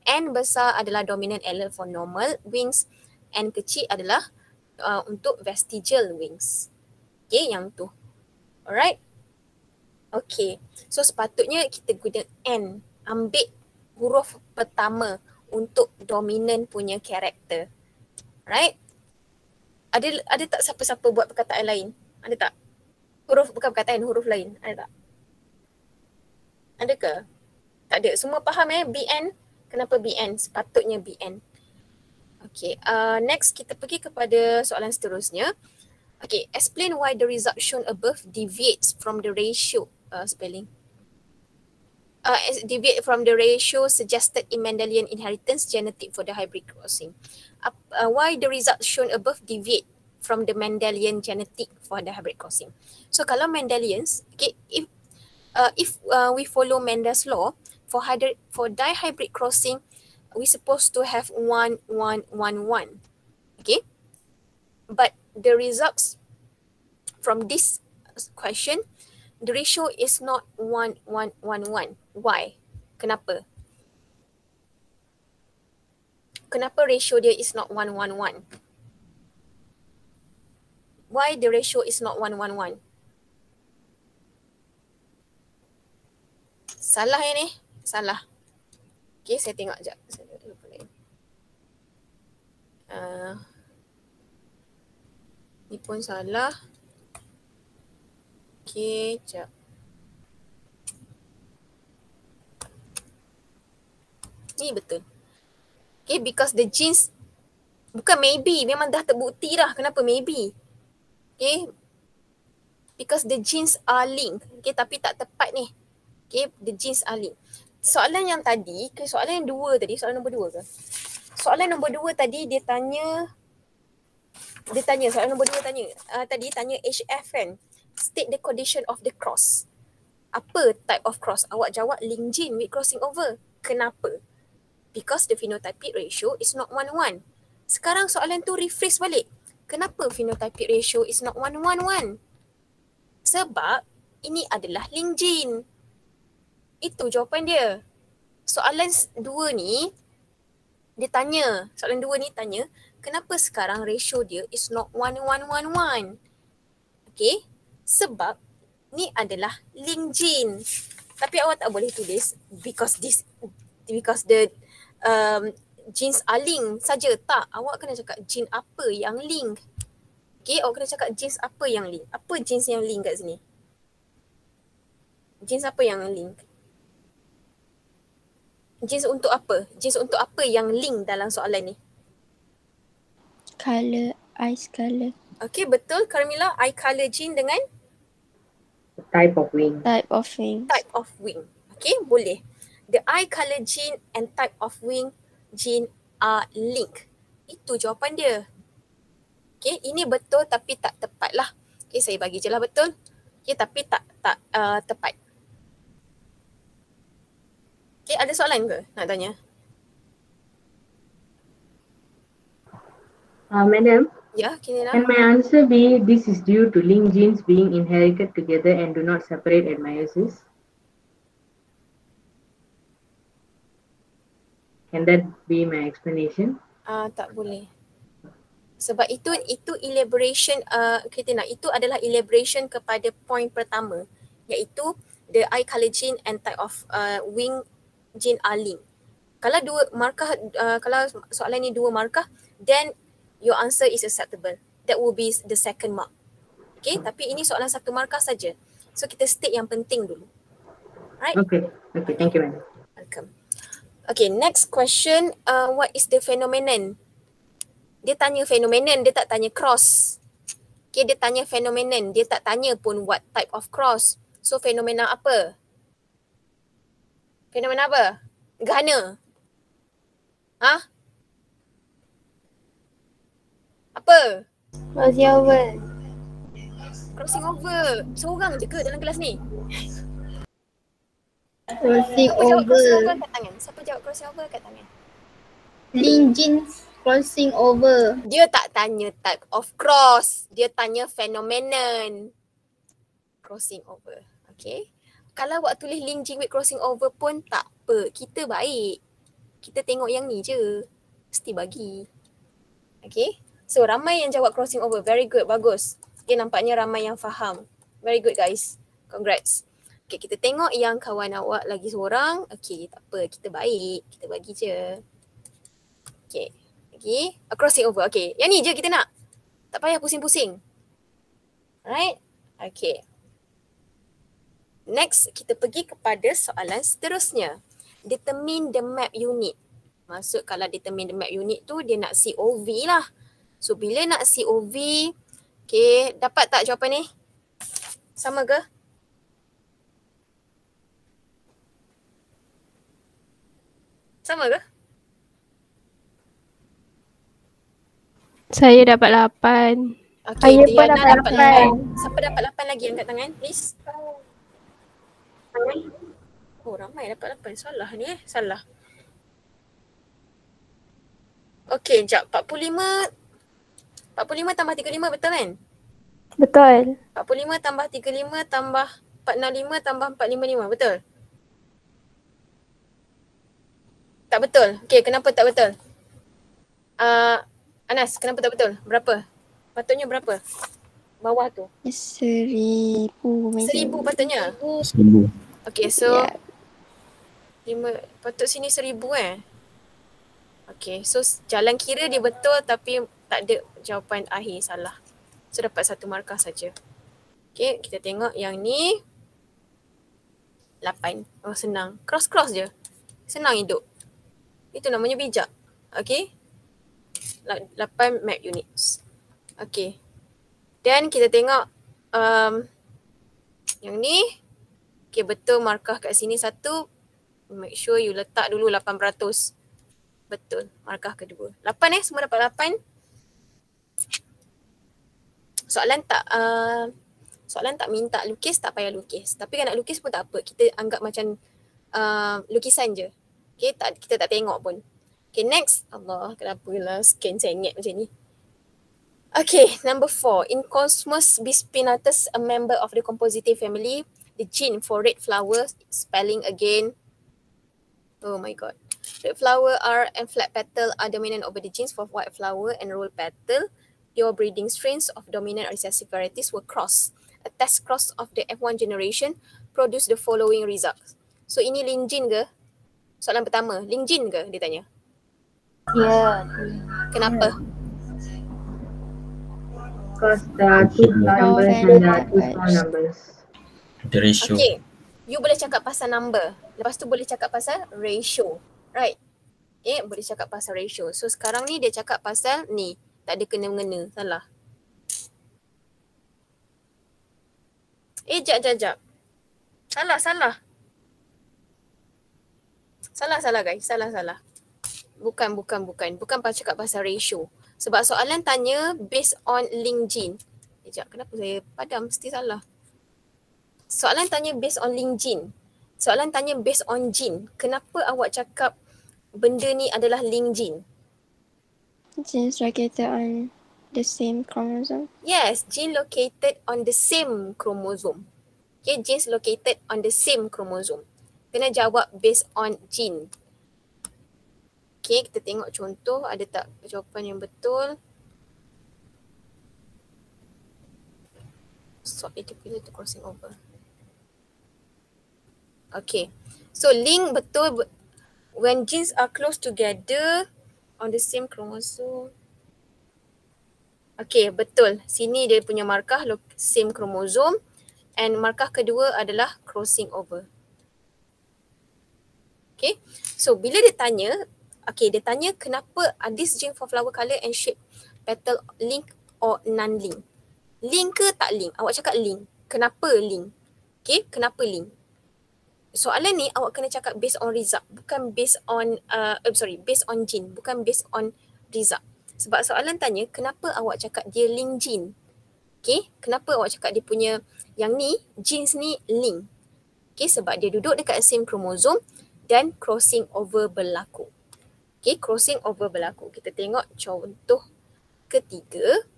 A: N besar adalah dominant allele for normal wings. N kecil adalah untuk vestigial wings. Okay, yang tu. Alright. Okay. So sepatutnya kita guna N. Ambil huruf pertama untuk dominant punya karakter. Right. Ada tak siapa-siapa buat perkataan lain? Ada tak? Huruf, bukan perkataan, huruf lain. Ada tak? Ada ke? Tak ada. Semua faham BN Kenapa BN? Sepatutnya BN. Okay, next kita pergi kepada soalan seterusnya. Okay, explain why the result shown above deviates from the ratio, deviate from the ratio suggested in Mendelian inheritance genetic for the hybrid crossing. Why the result shown above deviate from the Mendelian genetic for the hybrid crossing? So kalau Mendelians, okay, if we follow Mendel's law for dihybrid crossing, we supposed to have 1, 1, 1, 1. Okay, but the results from this question, the ratio is not 1, 1, 1, 1. Why? Kenapa? Kenapa ratio dia is not 1, 1, 1? Why the ratio is not 1, 1, 1? Salah ya ni? Salah. Okay, saya tengok sekejap. Ni pun salah. Okay, sekejap. Ni betul. Okay, because the genes, bukan maybe, memang dah terbukti dah. Kenapa maybe? Okay, because the genes are linked. Okay, tapi tak tepat ni. Okay, the genes are linked. Soalan yang tadi, okay, soalan yang dua tadi, soalan nombor 2 ke? Soalan nombor 2 tadi dia tanya, soalan nombor 2 tanya, tadi tanya HF kan? State the condition of the cross. Apa type of cross? Awak jawab linked gene with crossing over. Kenapa? Because the phenotypic ratio is not 1, 1. Sekarang soalan tu rephrase balik. Kenapa phenotypic ratio is not 1, 1, 1? Sebab ini adalah linked gene. Itu jawapan dia. Soalan 2 ni, dia tanya, soalan 2 ni tanya, kenapa sekarang ratio dia is not 1, 1, 1, 1? Okay, sebab ni adalah linked gene. Tapi awak tak boleh tulis because the genes are linked saja. Tak, awak kena cakap gene apa yang link. Okay, awak kena cakap genes apa yang link. Apa genes yang link kat sini? Genes apa yang link? Genes untuk apa? Genes untuk apa yang link dalam soalan ni?
C: Color, eyes color.
A: Okay, betul Carmilla. Eye color gene dengan?
H: Type of wing.
C: Type of wing.
A: Type of wing. Okay, boleh. The eye color gene and type of wing gene are linked. Itu jawapan dia. Okay, ini betul tapi tak tepat lah. Okay, saya bagi je lah betul. Okay, tapi tak tepat. Okay, ada soalan ke nak tanya?
H: Madam,
A: Ya, kini lah.
H: can my answer be this is due to linked genes being inherited together and do not separate at meiosis? Can that be my explanation?
A: Tak boleh. Sebab itu elaboration, itu adalah elaboration kepada point pertama, iaitu the eye color gene and type of wing gene are linked. Kalau dua markah, kalau soalan ni 2 markah, then your answer is acceptable. That will be the second mark. Okay, tapi ini soalan 1 markah saja. So kita state yang penting dulu. Right?
H: Okay, thank you, madam.
A: Welcome. Okay, next question. What is the phenomenon? Dia tanya phenomenon, dia tak tanya cross. Okay, dia tanya phenomenon, dia tak tanya pun what type of cross. So fenomena apa? Fenomena apa? Gerhana. Ha? Apa?
C: Crossing over.
A: Crossing over. Seorang je ke dalam kelas ni?
C: Crossing
A: Siapa jawab crossing
C: over.
A: over kat tangan? Siapa jawab crossing over kat tangan?
C: Linked genes crossing over.
A: Dia tak tanya type of cross. Dia tanya phenomenon. Crossing over. Okay. Kalau awak tulis link gene with crossing over pun tak apa. Kita baik. Kita tengok yang ni je. Mesti bagi. Okay. So ramai yang jawab crossing over. Very good. Bagus. Okay, nampaknya ramai yang faham. Very good guys. Congrats. Okay, kita tengok yang kawan awak lagi seorang. Okay, tak apa. Kita baik. Kita bagi je. Okay. Lagi. Crossing over. Okay. Yang ni je kita nak. Tak payah pusing-pusing. Alright. Okay. Next, kita pergi kepada soalan seterusnya. determine the map unit. Maksud kalau determine the map unit tu dia nak COV lah. So bila nak COV, okay, dapat tak jawapan ni? Sama ke? Sama ke?
I: Saya dapat 8.
A: Okay,
C: Saya pun
A: Diana
C: dapat
A: dapat
C: 8.
A: 8. Siapa dapat 8 lagi angkat tangan, please? Oh, ramai dapat 8. Salah ni salah. Okay, sekejap. 45 tambah 35 betul kan?
C: Betul.
A: 45 tambah 35 tambah 465 tambah 455 betul? Tak betul. Okay, kenapa tak betul? Anas, kenapa tak betul? Berapa? Patutnya berapa? Bawah tu.
C: 1000 maybe.
A: 1000 patutnya.
J: 1000.
A: Okay, so
C: Yeah.
A: patut sini 1000 Okay, so jalan kira dia betul tapi tak ada jawapan akhir salah. So dapat 1 markah saja. Okay, kita tengok yang ni 8. Oh senang. Cross-cross je. Senang hidup. Itu namanya bijak. Okay. 8 map units. Okay. Dan kita tengok yang ni. Okay, betul markah kat sini 1. Make sure you letak dulu 800. Betul. Markah kedua. 8 semua dapat 8. Soalan tak minta lukis, tak payah lukis. Tapi kalau nak lukis pun tak apa. Kita anggap macam lukisan je. Okay, kita tak tengok pun. Okay, next. Allah, kenapa lah scan sengit macam ni. Okay, number 4. In Cosmos bispinatus, a member of the compositive family, the gene for red flower, spelling again. Oh my god. Red flower and flat petal are dominant over the genes for white flower and roll petal. Pure breeding strains of dominant recessive varieties were crossed. A test cross of the F1 generation produced the following results. So ini Lin-Jin ke? Soalan pertama, Lin-Jin ke dia tanya?
B: Ya.
A: Kenapa?
H: Because the two numbers and the two small numbers.
J: The ratio.
A: Okay. You boleh cakap pasal number. Lepas tu boleh cakap pasal ratio. Right? Okay, boleh cakap pasal ratio. So sekarang ni dia cakap pasal ni. Tak ada kena-mengena. Salah. Jap. Salah. Salah guys. Salah. Bukan. Bukan cakap pasal ratio. Sebab soalan tanya based on link gene. Sekejap, kenapa saya padam? Mesti salah. Soalan tanya based on link gene. Soalan tanya based on gene. Kenapa awak cakap benda ni adalah link gene?
C: Genes located on the same chromosome.
A: Yes, gene located on the same chromosome. Okay, genes located on the same chromosome. Kena jawab based on gene. Okay, kita tengok contoh. Ada tak jawapan yang betul? Sort it to crossing over. Okay, so link betul when genes are close together on the same chromosome. Okay, betul. Sini dia punya markah same chromosome and markah kedua adalah crossing over. Okay, so bila dia tanya, dia tanya kenapa this gene for flower colour and shape petal link or non-link. Link ke tak link? Awak cakap link. Kenapa link? Okay, kenapa link? Soalan ni awak kena cakap based on result, bukan based on based on gene, bukan based on result. Sebab soalan tanya kenapa awak cakap dia link gene. Okay, kenapa awak cakap dia punya yang ni genes ni link. Okay, sebab dia duduk dekat same chromosome dan crossing over berlaku. Okay, crossing over berlaku. Kita tengok contoh ketiga.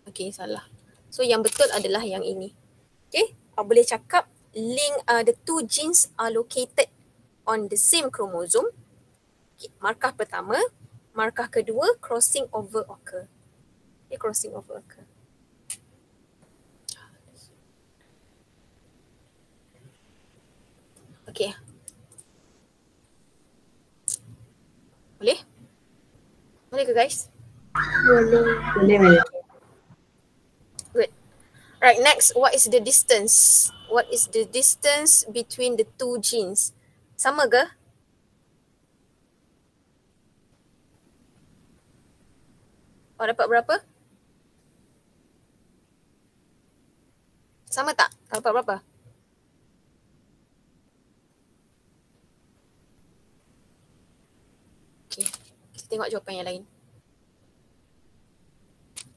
A: Okay, salah. So yang betul adalah yang ini. Okay. Boleh cakap link the two genes are located on the same chromosome. Okay, markah pertama, markah kedua crossing over occur. Okay, crossing over occur. Okay. Boleh? Boleh ke guys?
H: Boleh.
A: Good. Right, next, what is the distance? What is the distance between the two genes? Sama ke? Awak dapat berapa? Sama tak? Awak dapat berapa? Okay, kita tengok jawapan yang lain.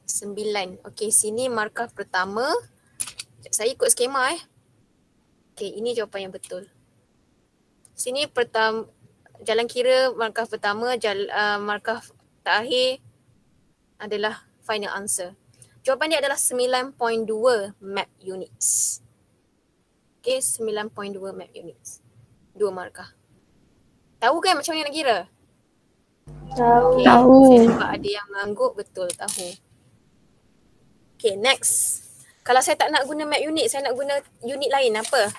A: 9. Okay, sini markah pertama. Saya ikut skema Okay, ini jawapan yang betul. Sini jalan kira markah pertama, markah terakhir adalah final answer. Jawapan dia adalah 9.2 map units. Okay, 9.2 map units. 2 markah. Tahu kan macam mana nak kira?
C: Tahu.
A: Okay,
C: Tahu.
A: saya nampak ada yang mengangguk, betul tahu. Okay, next. Kalau saya tak nak guna map unit, saya nak guna unit lain apa?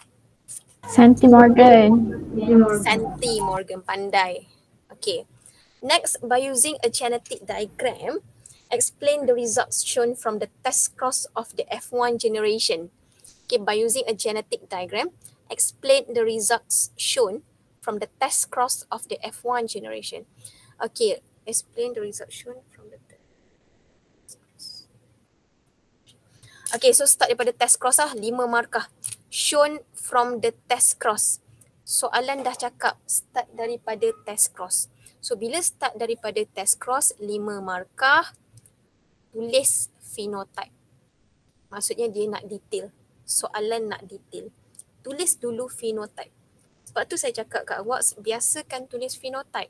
C: Centimorgan.
A: Centimorgan, pandai. Okay. Next, by using a genetic diagram, explain the results shown from the test cross of the F1 generation. Okay, by using a genetic diagram, explain the results shown from the test cross of the F1 generation. Okay, explain the results shown from the test cross. Okay, so start daripada test cross 5 markah. Shown from the test cross. Soalan dah cakap start daripada test cross. So bila start daripada test cross 5 markah, tulis phenotype. Maksudnya dia nak detail. Soalan nak detail. Tulis dulu phenotype. Sebab tu saya cakap kat awak, biasakan tulis phenotype.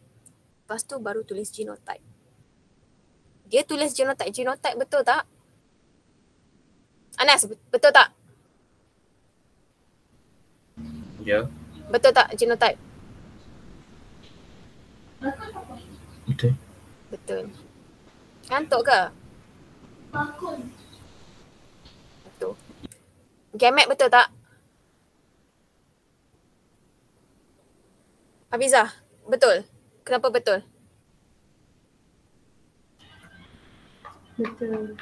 A: Lepas tu baru tulis genotype. Dia tulis genotype. Genotype betul tak? Anas, betul tak?
J: Ya.
A: Betul tak genotype?
J: Betul.
A: Betul. Ngantuk ke? Betul. Gamet betul tak? Hafizah, betul? Kenapa betul?
H: Betul.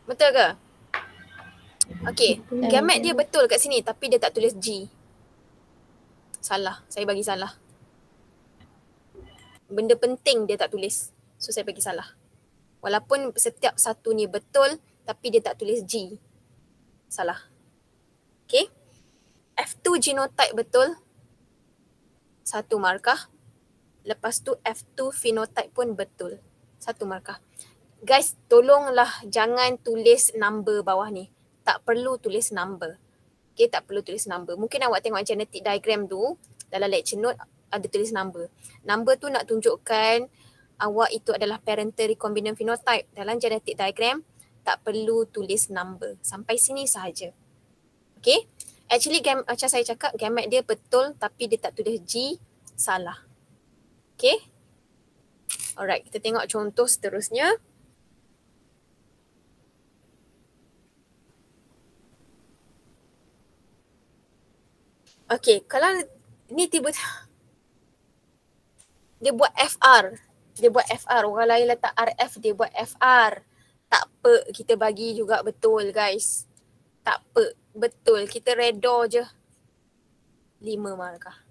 A: Betul ke? Okay, gamet dia betul kat sini tapi dia tak tulis G. Salah, saya bagi salah. Benda penting dia tak tulis. So saya bagi salah. Walaupun setiap satu ni betul tapi dia tak tulis G. Salah. Okay. F2 genotype betul. 1 markah. Lepas tu F2 phenotype pun betul. 1 markah. Guys, tolonglah jangan tulis number bawah ni. Tak perlu tulis number. Okay, tak perlu tulis number. Mungkin awak tengok genetic diagram tu, dalam lecture note ada tulis number. Number tu nak tunjukkan awak itu adalah parental recombinant phenotype. Dalam genetic diagram, tak perlu tulis number. Sampai sini sahaja. Okay. Actually, macam saya cakap, gamet dia betul tapi dia tak tulis G, salah. Okay. Alright, kita tengok contoh seterusnya. Okay, kalau ni tiba-tiba dia buat FR. Dia buat FR. Orang lain letak RF, dia buat FR. Tak apa, kita bagi juga betul guys. Tak apa, betul. Kita redor je. 5 markah.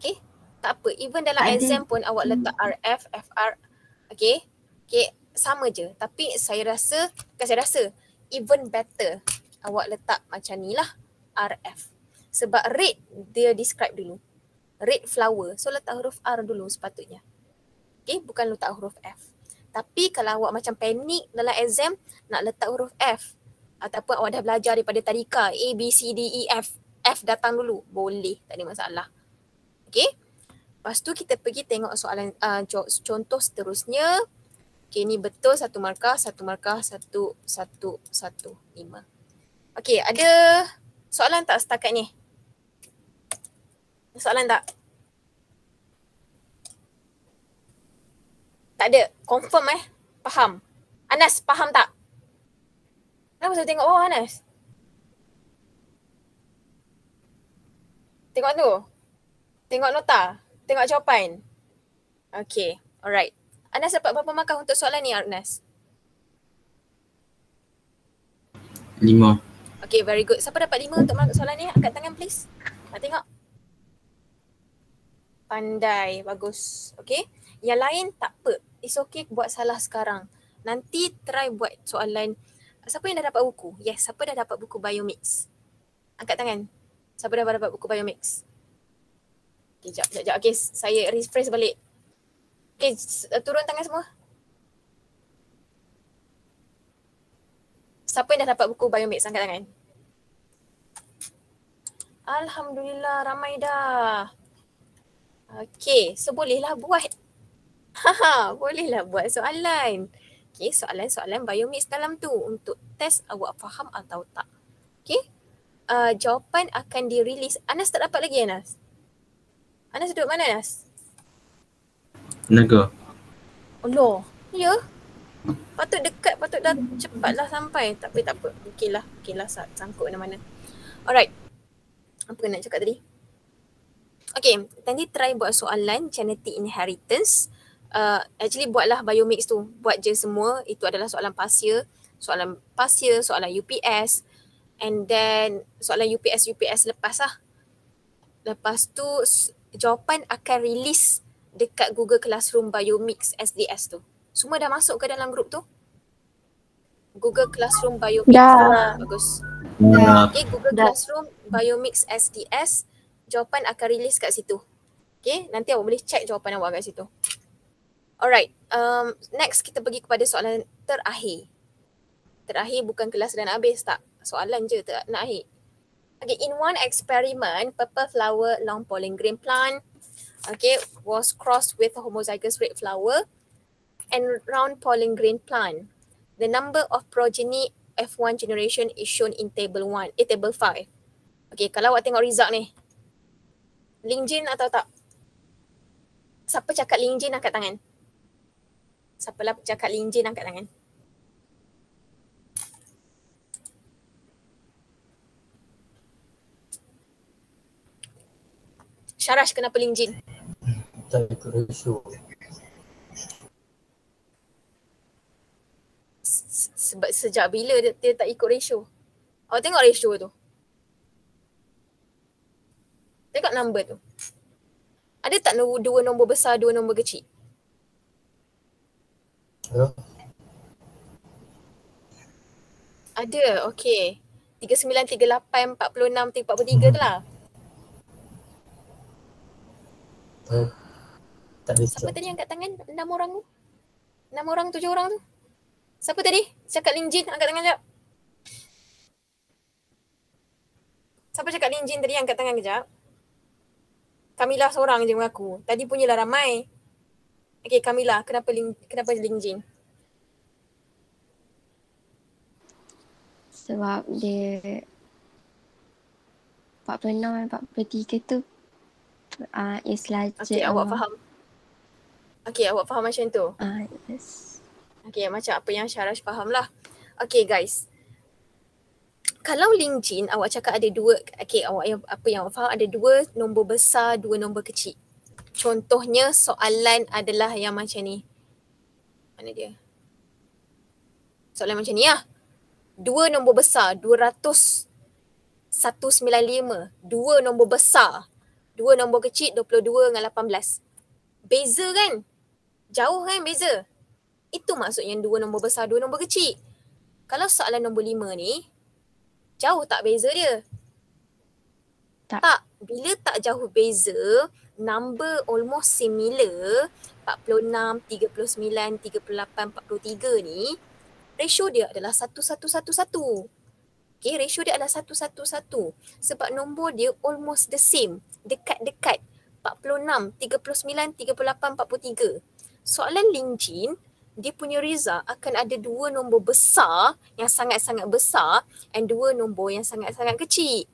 A: Okay, tak apa. Even dalam exam pun awak letak RF, FR. Okay, okay, sama je. Tapi saya rasa, bukan saya rasa, even better awak letak macam ni lah, RF. Sebab red dia describe dulu. Red flower. So letak huruf R dulu sepatutnya. Okay, bukan letak huruf F. Tapi kalau awak macam panik dalam exam nak letak huruf F. Ataupun awak dah belajar daripada tadika A, B, C, D, E, F. F datang dulu. Boleh, tak ada masalah. Okay. Lepas tu kita pergi tengok soalan contoh seterusnya. Okay, ni betul 1 markah, 1 markah, 1, 1, 1, 5. Okay, ada soalan tak setakat ni? Soalan tak? Tak ada. Confirm Faham. Anas, faham tak? Kenapa saya tengok bawah Anas? Tengok tu. Tengok nota. Tengok jawapan. Okay. Alright. Anas dapat berapa markah untuk soalan ni Anas?
J: 5.
A: Okay, very good. Siapa dapat 5 untuk mark soalan ni? Angkat tangan please. Nak tengok. Pandai, bagus. Okay. Yang lain tak apa. It's okay buat salah sekarang. Nanti try buat soalan. Siapa yang dah dapat buku? Yes, siapa dah dapat buku Biomix? Angkat tangan. Siapa dah dapat buku Biomix? Okay, sekejap. Okay, saya refresh balik. Okay, turun tangan semua. Siapa yang dah dapat buku Biomix? Angkat tangan. Alhamdulillah, ramai dah. Okay, so bolehlah buat. Bolehlah buat soalan. Okay, soalan-soalan Biomix dalam tu untuk test awak faham atau tak. Okay, jawapan akan dirilis. Anas tak dapat lagi Anas? Anas duduk mana Anas?
J: Naga.
A: Allah, ya? Patut dekat, patut dah cepatlah sampai. Tapi tak apa. Okey lah, sangkut mana-mana. Alright. Apa nak cakap tadi? Okay, nanti try buat soalan genetic inheritance. Actually buatlah Biomix tu. Buat je semua. Itu adalah soalan pasia, soalan UPS. And then soalan UPS lepas lah. Lepas tu jawapan akan release dekat Google Classroom Biomix SDS tu. Semua dah masuk ke dalam grup tu? Google Classroom Biomix.
C: Dah.
A: Bagus.
J: Dah.
A: Okay, Google Classroom Biomix SDS. Jawapan akan release kat situ. Okay, nanti awak boleh check jawapan awak kat situ. Alright, next kita pergi kepada soalan terakhir. Terakhir bukan kelas dah nak habis tak? Soalan je tak nak akhir. Okay, in one experiment, purple flower long pollen grain plant was crossed with a homozygous red flower and round pollen grain plant. The number of progeny F1 generation is shown in table 5. Okay, kalau awak tengok result ni, Lingjin atau tak? Siapa cakap Lingjin angkat tangan? Siapa lah cakap Lingjin angkat tangan? Syarash, kenapa Lingjin?
F: Tak ikut ratio.
A: Sebab sejak bila dia tak ikut ratio? Awak tengok ratio tu. Tengok number tu. Ada tak dua nombor besar, dua nombor kecil?
F: Ya.
A: Ada, okey. 39, 38, 46, 43 tu lah.
F: Tak ada
A: Siapa tadi angkat tangan? 6 orang tu? 6 orang, 7 orang tu? Siapa tadi? Cakap Lingjin, angkat tangan sekejap. Siapa cakap Lingjin tadi? Angkat tangan kejap. Kamilah seorang je mengaku. Tadi punyalah ramai. Okey, Kamilah, kenapa Lingjin?
C: Sebab dia 46 dan 43 tu is larger.
A: Okey, awak faham. Okey, awak faham macam tu?
C: Yes.
A: Okey, macam apa yang Syarash faham lah. Okey guys. Kalau Lingjin awak cakap ada dua, okey apa yang awak faham ada dua nombor besar, dua nombor kecil. Contohnya soalan adalah yang macam ni. Mana dia? Soalan macam ni lah. Dua nombor besar, 195. Dua nombor besar. Dua nombor kecil, 22 dengan 18. Beza kan? Jauh kan beza? Itu maksudnya dua nombor besar, dua nombor kecil. Kalau soalan nombor 5 ni, jauh tak beza dia? Tak. Bila tak jauh beza, number almost similar, 46, 39, 38, 43 ni, ratio dia adalah 1:1:1:1. Okay, ratio dia adalah 1:1:1. Sebab nombor dia almost the same. Dekat-dekat. 46, 39, 38, 43. Soalan Lingjin, dia punya result akan ada dua nombor besar yang sangat-sangat besar and dua nombor yang sangat-sangat kecil.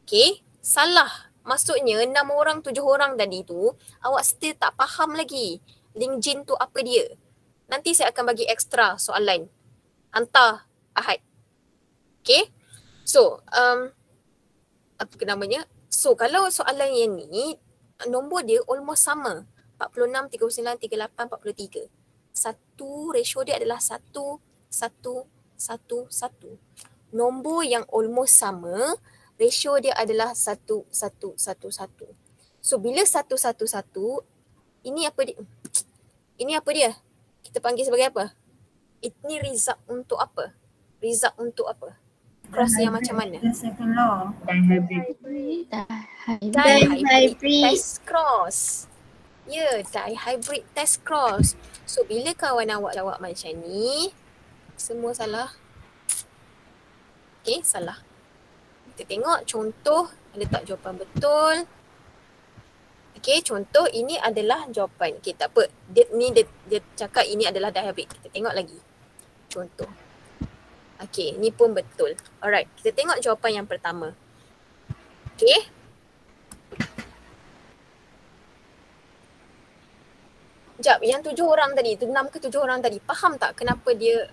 A: Okay, salah. Maksudnya 6 orang, 7 orang tadi tu, awak still tak faham lagi Lingjin tu apa dia. Nanti saya akan bagi ekstra soalan. Hantar Ahad. Okay. So, apa namanya? So, kalau soalan yang ni, nombor dia almost sama. 46, 39, 38, 43. Satu ratio dia adalah 1:1:1:1. nombor yang almost sama, ratio dia adalah 1, 1, 1, 1. So bila 1, 1, 1, ini apa dia? Ini apa dia? Kita panggil sebagai apa? Ini result untuk apa? Result untuk apa? Cross yang macam mana?
E: The second law.
H: Dihybrid.
A: Dihybrid test cross. Ya, dihybrid test cross. So bila kawan awak jawab macam ni, semua salah. Okay, salah. Kita tengok contoh, ada tak jawapan betul? Okay, contoh ini adalah jawapan. Okay, tak apa. Dia cakap ini adalah dihybrid. Kita tengok lagi. Contoh. Okay, ni pun betul. Alright, kita tengok jawapan yang pertama. Okay. Sekejap, yang 7 orang tadi, 6 ke 7 orang tadi, faham tak kenapa dia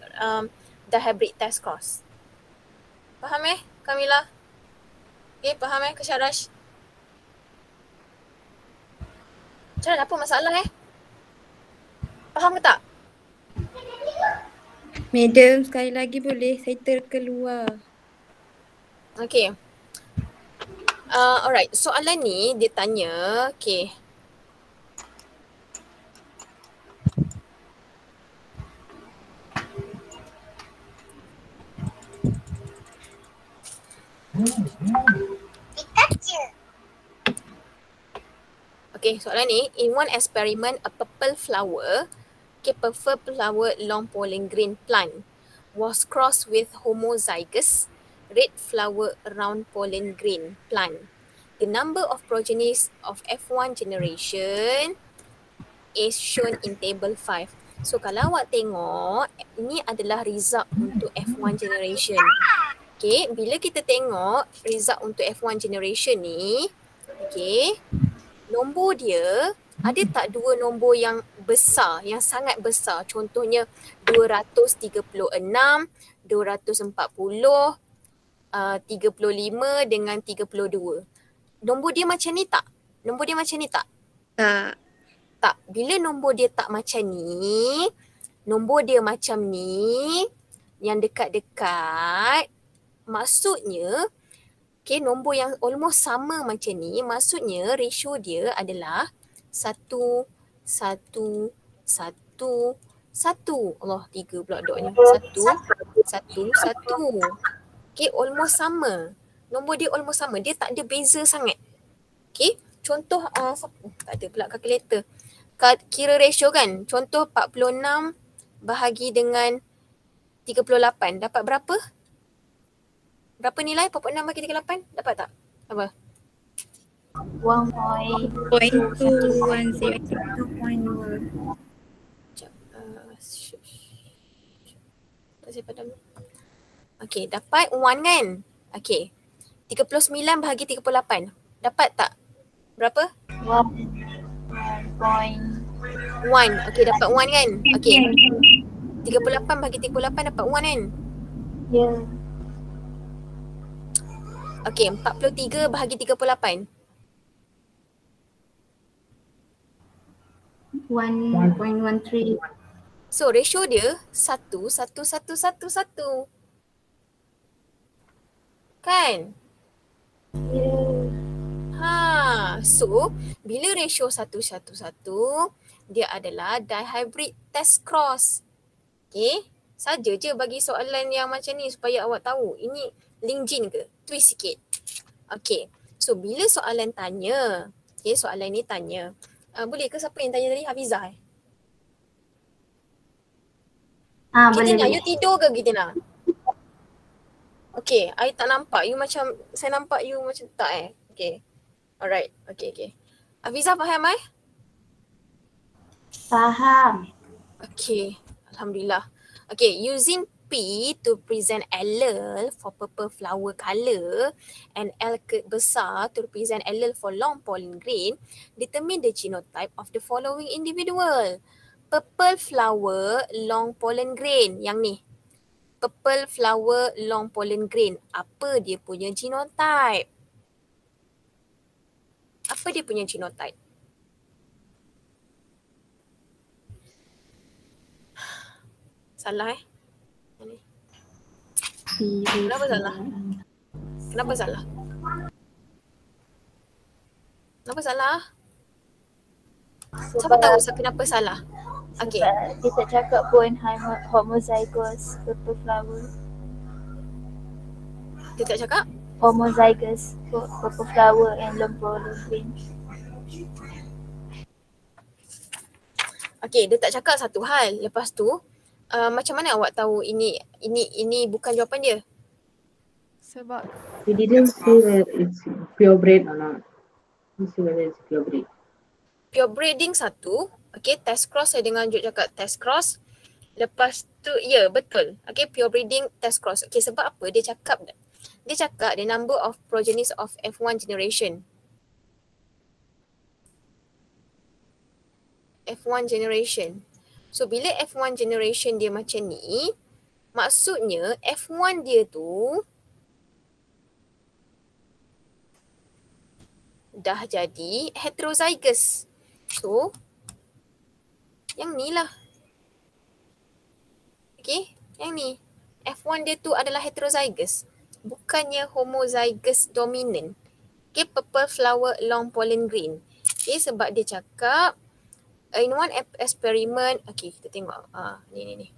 A: dihybrid test cross? Faham Kamila? Okay, faham Kesyarash? Macam mana, apa masalah Faham ke tak?
C: Madam, sekali lagi boleh saya terkeluar.
A: Okay. Alright, soalan ni dia tanya, okay. Okay, soalan ni, in one experiment, a purple flower long pollen grain plant was crossed with homozygous red flower round pollen grain plant. The number of progenies of F1 generation is shown in table 5. So kalau awak tengok, ini adalah result untuk F1 generation. Okay, bila kita tengok result untuk F1 generation ni, okay, nombor dia ada tak dua nombor yang besar, yang sangat besar? Contohnya 236, 240, 35 dengan 32. Nombor dia macam ni tak? Nombor dia macam ni tak?
C: Tak.
A: Tak. Bila nombor dia tak macam ni, nombor dia macam ni, yang dekat-dekat, maksudnya, okay, nombor yang almost sama macam ni, maksudnya ratio dia adalah 1, 1, 1, 1. Allah, 3 pula dotnya. 1, 1, 1. Okay, almost sama. Nombor dia almost sama. Dia tak ada beza sangat. Okay, contoh, tak ada pula kalkulator. Kira ratio kan. Contoh 46 bahagi dengan 38. Dapat berapa? Berapa nilai 46 bahagi 38? Dapat tak? Apa?
C: 1.210.
A: Tak saya padam. Okay, dapat 1 kan? Okay. 39 bahagi 38. Dapat tak? Berapa? 1. Okay, dapat 1 kan? Okay. 38 bahagi 38 dapat 1 kan?
B: Ya.
A: Okay, 43 bahagi 38.
B: 1.13.
A: So ratio dia 1, 1, 1, 1, 1. Kan? So bila ratio 1, 1, 1, dia adalah dihybrid test cross. Okay, saja je bagi soalan yang macam ni supaya awak tahu ini link gene ke? Twist sikit. Okay, so bila soalan tanya, okay, soalan ni tanya, boleh ke siapa yang tanya tadi? Hafizah
B: Boleh.
A: Gitina, you tidur ke Gitina? Okay, I tak nampak. You macam, saya nampak you macam tak Okay. Alright, okay. Hafizah faham
B: Faham.
A: Okay, Alhamdulillah. Okay, using P to present allele for purple flower colour and L besar to represent allele for long pollen grain, determine the genotype of the following individual. Purple flower long pollen grain, yang ni. Purple flower long pollen grain. Apa dia punya genotype? Apa dia punya genotype? Salah Kenapa salah? Kenapa salah? Kenapa salah? Siapa tahu kenapa salah? Okay.
B: Sebab dia tak cakap pun homozygous purple flower.
A: Dia tak cakap?
B: Homozygous purple flower and long pollen green.
A: Okay, dia tak cakap satu hal. Lepas tu, macam mana awak tahu ini bukan jawapan dia?
C: Sebab
H: We didn't say whether it's purebred or not. We say whether it's purebred.
A: Pure breeding satu. Okay, test cross saya dengar Jod cakap test cross. Lepas tu, ya betul. Okay, pure breeding test cross. Okay, sebab apa? Dia cakap the number of progenies of F1 generation. F1 generation. So, bila F1 generation dia macam ni, maksudnya F1 dia tu dah jadi heterozygous. So, yang ni lah. Okay, yang ni. F1 dia tu adalah heterozygous. Bukannya homozygous dominant. Okay, purple flower long pollen green. Okay, sebab dia cakap in one experiment. Okay, kita tengok. Ni.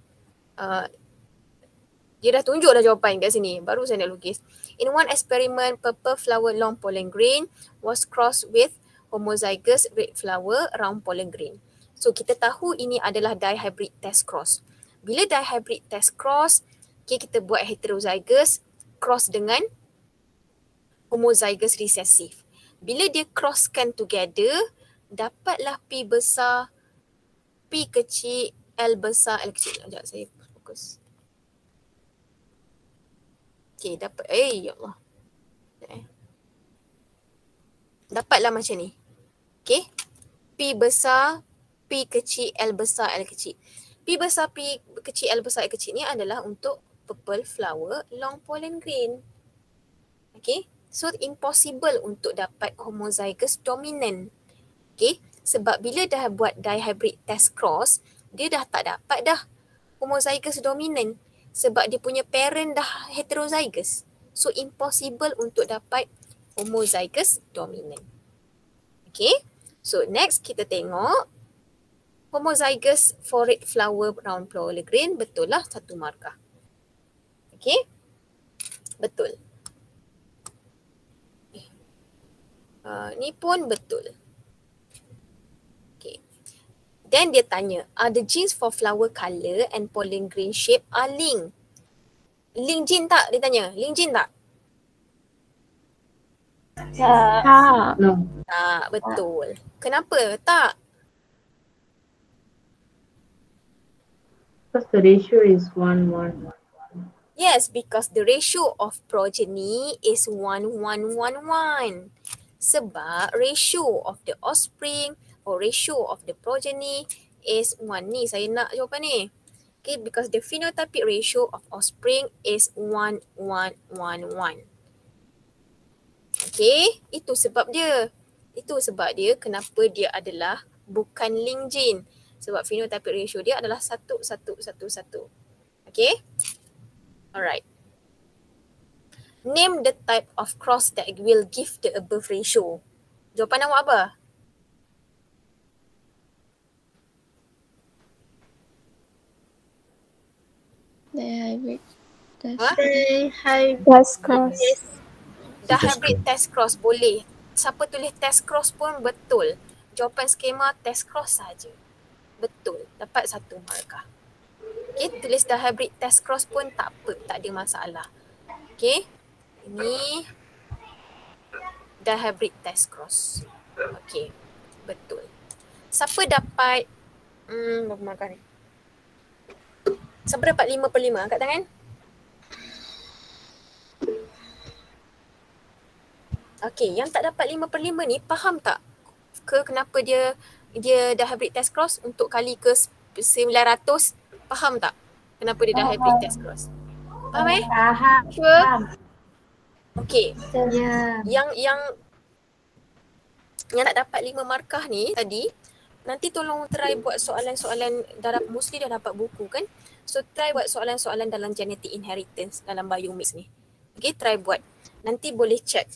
A: Dia dah tunjuk dah jawapan kat sini. Baru saya nak lukis. In one experiment, purple flower long pollen green was crossed with homozygous red flower round pollen green. So kita tahu ini adalah dihybrid test cross. Bila dihybrid test cross, okay, kita buat heterozygous cross dengan homozygous recessive. Bila dia crosskan together, dapatlah P besar, P kecil, L besar, L kecil. Sekejap saya fokus. Okay, dapat. Ya Allah. Dapatlah macam ni. Okay. P besar, P kecil, L besar, L kecil. P besar, P kecil, L besar, L kecil ni adalah untuk purple flower long pollen green. Okay. So, impossible untuk dapat homozygous dominant. Okay. Sebab bila dah buat dihybrid test cross, dia dah tak dapat dah homozygous dominant. Sebab dia punya parent dah heterozygous. So, impossible untuk dapat homozygous dominant. Okay. So, next kita tengok homozygous for red flower round pollen green. Betul lah, satu markah. Okay. Betul. Ni pun betul. Okay. Then dia tanya, are the genes for flower colour and pollen grain shape are linked? Link gene tak? Dia tanya, link gene tak?
B: Tak.
H: No.
A: Tak, betul. Kenapa? Tak.
H: Because the ratio is 1:1:1.
A: Yes, because the ratio of progeny is 1:1:1:1. Sebab ratio of the offspring or ratio of the progeny is 1. Ni saya nak jawapan ni. Okay, because the phenotypic ratio of offspring is 1:1:1:1. Okay, itu sebab dia. Itu sebab dia kenapa dia adalah bukan link gene. Sebab phenotypic ratio dia adalah 1:1:1:1. Okay. Alright. Name the type of cross that will give the above ratio. Jawapan awak apa?
C: dihybrid test.
B: Test cross.
A: Dihybrid test cross boleh. Siapa tulis test cross pun betul. Jawapan skema test cross saja. Betul. Dapat satu markah. Okay, tulis dihybrid test cross pun tak apa. Tak ada masalah. Okay. Ini dihybrid test cross. Okay. Betul. Siapa dapat berapa markah ni? Siapa dapat 5/5 angkat tangan? Okay, yang tak dapat 5/5 ni faham tak kenapa dia dah hybrid test cross untuk kali ke 900? Faham tak kenapa dia dah hybrid test cross? Faham
B: Faham.
A: Sure? Okay.
B: Ya.
A: Yang tak dapat 5 markah ni tadi, nanti tolong try buat soalan-soalan mostly dah dapat buku kan. So try buat soalan-soalan dalam genetic inheritance dalam biomix ni. Okay, try buat. Nanti boleh check.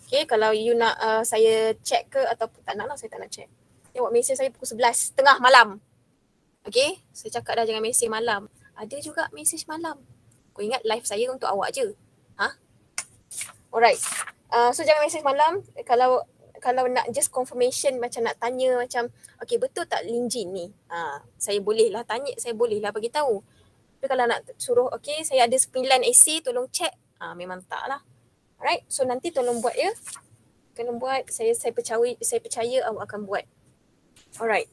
A: Okay, kalau you nak saya check ke ataupun tak nak lah, saya tak nak check. Tengok mesej saya pukul 11 tengah malam. Okay, saya cakap dah jangan mesej malam. Ada juga mesej malam. Kau ingat live saya untuk awak je. Ha? Alright. So jangan mesej malam. Kalau nak just confirmation macam nak tanya macam okay betul tak Lin Jin ni? Saya boleh lah tanya, saya boleh lah bagi tahu. Tapi kalau nak suruh okay saya ada 9 essay tolong check. Memang tak lah. Alright. So nanti tolong buat ya. Tolong buat. Saya percaya awak akan buat. Alright.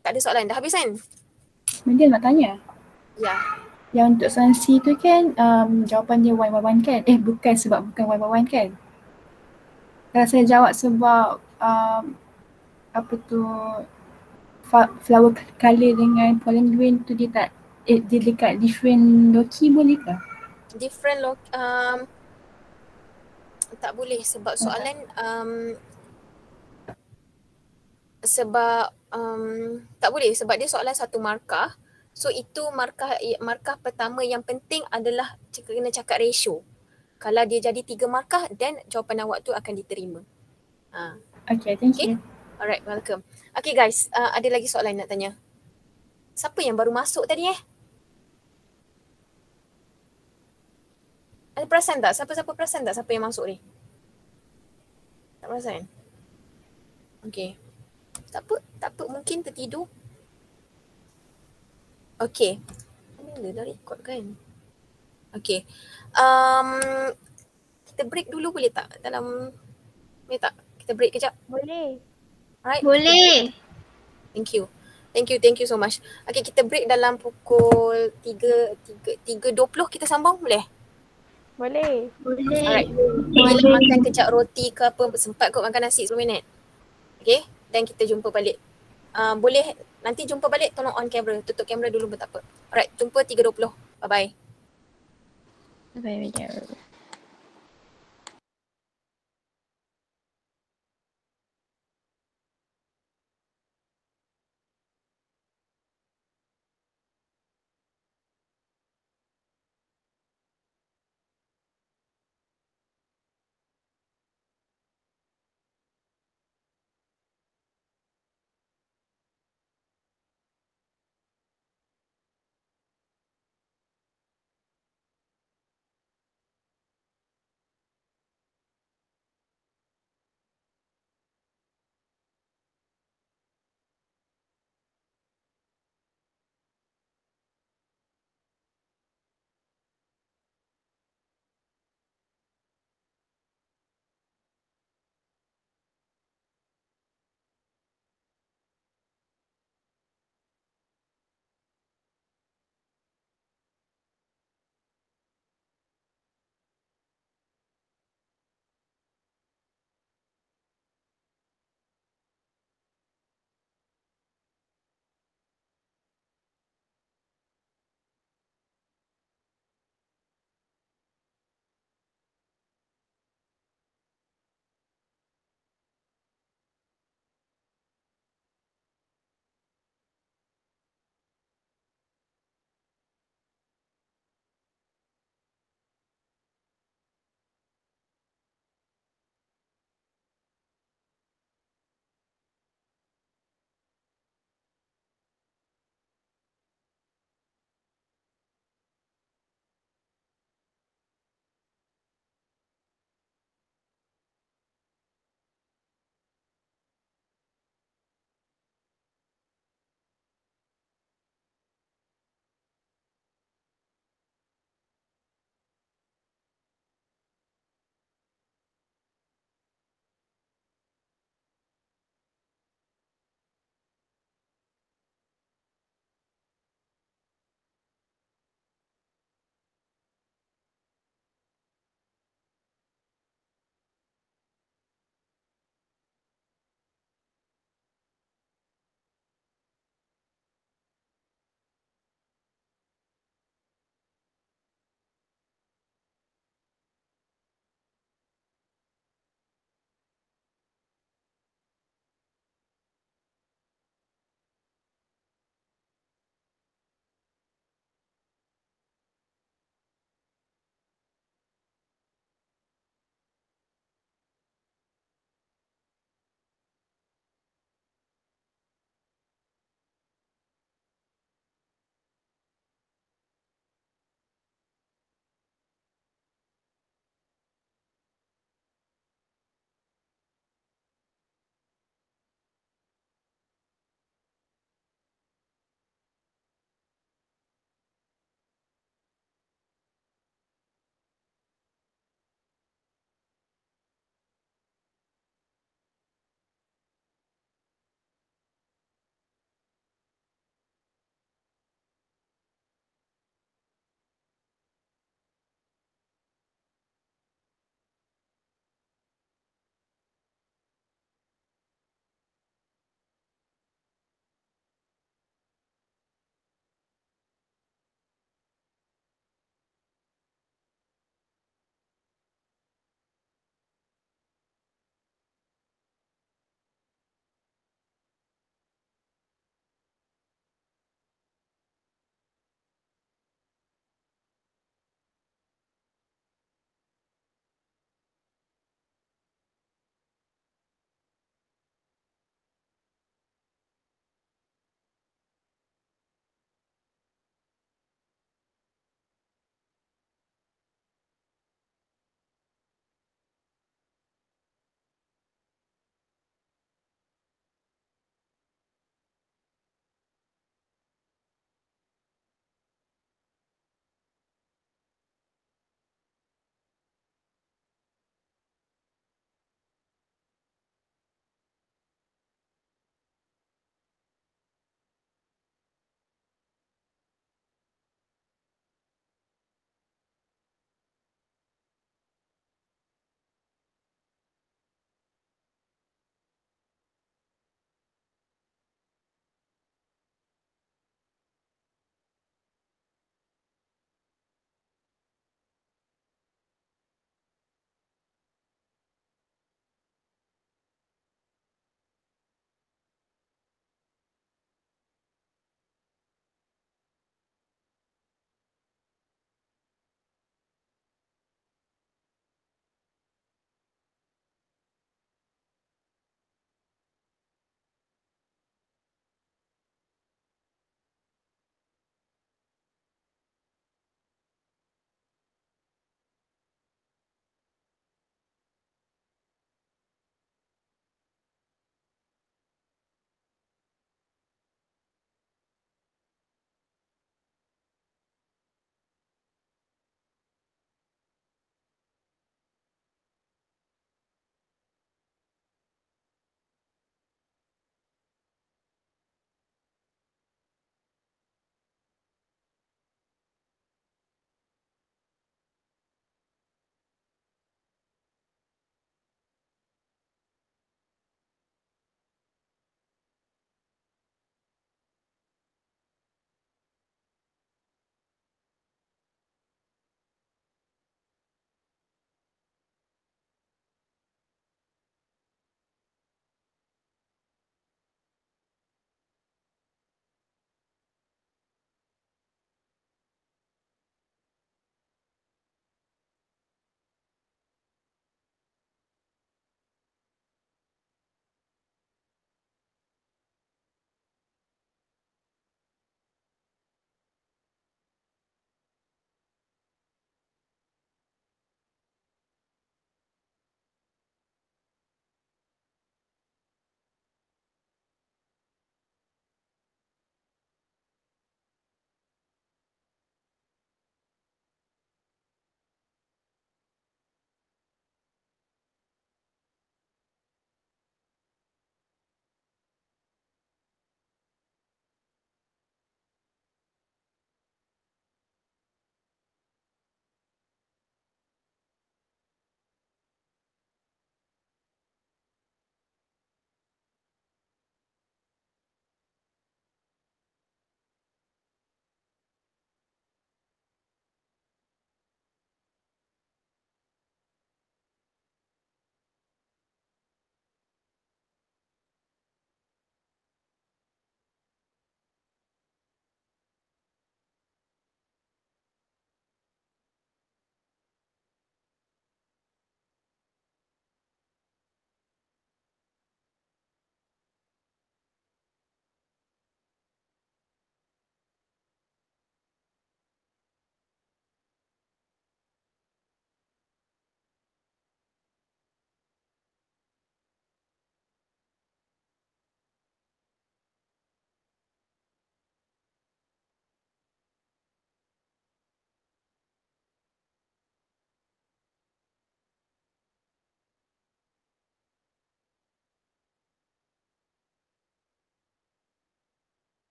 A: Tak ada soalan. Dah habis kan?
I: Dia nak tanya.
A: Ya.
I: Yang untuk soalan C tu kan jawapan dia 1 kan? Bukan sebab bukan 1 kan? Kalau saya jawab sebab apa tu flower colour dengan pollen grain tu dia tak dia dekat different loci boleh ke?
A: Different tak boleh sebab soalan tak boleh sebab dia soalan satu markah. So itu markah pertama yang penting adalah kena cakap ratio. Kalau dia jadi 3 markah then jawapan awak tu akan diterima.
I: Okay, thank you.
A: Alright, welcome. Okay guys, ada lagi soalan nak tanya? Siapa yang baru masuk tadi Ada perasan tak? Siapa-siapa perasan tak siapa yang masuk ni? Tak perasan? Okay. Tak apa, mungkin tertidur. Okay. Bila dah record kan? Okay. Kita break dulu boleh tak? Boleh tak? Kita break kejap.
B: Boleh.
A: Alright.
B: Boleh.
A: Thank you so much. Okay, kita break dalam pukul 3.20 kita sambung boleh?
B: Boleh.
A: Alright. Boleh makan kejap roti ke apa, sempat kot makan nasi 10 minit. Okay, dan kita jumpa balik. Boleh nanti jumpa balik tolong on camera, tutup kamera dulu pun tak apa. Alright, jumpa 3.20. Bye-bye.
C: Bye-bye.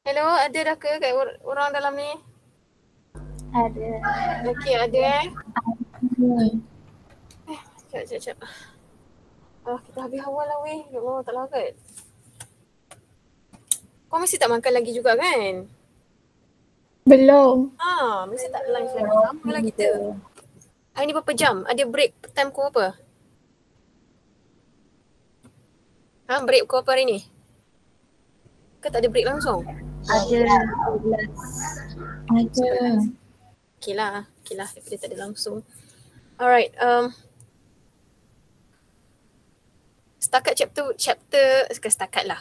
A: Hello, ada dah ke kat orang dalam ni?
B: Ada.
A: Okey, ada Sekejap. Kita habis awal lah weh. Ya Allah, tak larat. Kau masih tak makan lagi juga kan?
D: Belum.
A: Mesti tak lunch lagi. Sama lah kita. Hari ni berapa jam? Ada break time pukul apa? Break pukul apa hari ni? Ke tak ada break langsung?
B: Ada 12.
C: Ada.
A: Okay lah daripada tak ada langsung. Alright, setakat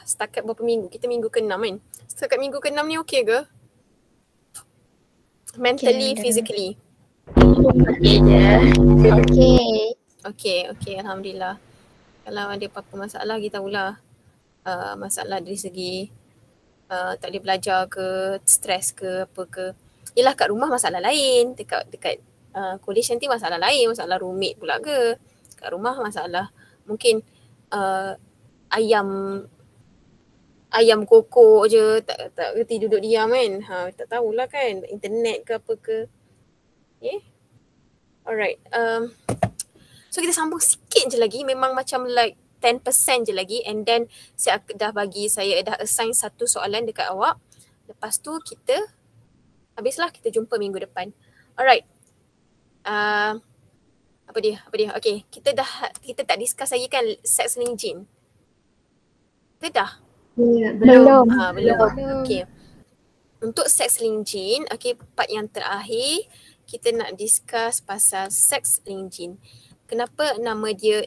A: setakat berapa minggu? Kita minggu ke-6 kan? Setakat minggu ke-6 ni okey ke? Mentally, physically.
B: Okey je. Okey.
A: Okay, Alhamdulillah. Kalau ada apa-apa masalah, kita tahulah. Masalah dari segi tak boleh belajar ke, stres ke, apa ke. Yelah kat rumah masalah lain. Dekat college nanti masalah lain, masalah roommate pula ke. Kat rumah masalah mungkin ayam kokok je, tak reti duduk diam kan. Tak tahulah kan, internet ke apa ke. Okay. Alright. So kita sambung sikit je lagi, memang macam like 10% je lagi, and then saya dah assign satu soalan dekat awak. Lepas tu kita habislah, kita jumpa minggu depan. Alright. Apa dia? Okay, kita tak discuss lagi kan sex link gene? Kita dah?
D: Belum.
A: Belum. Okay. Untuk sex link gene, okay, part yang terakhir kita nak discuss pasal sex link gene. Kenapa nama dia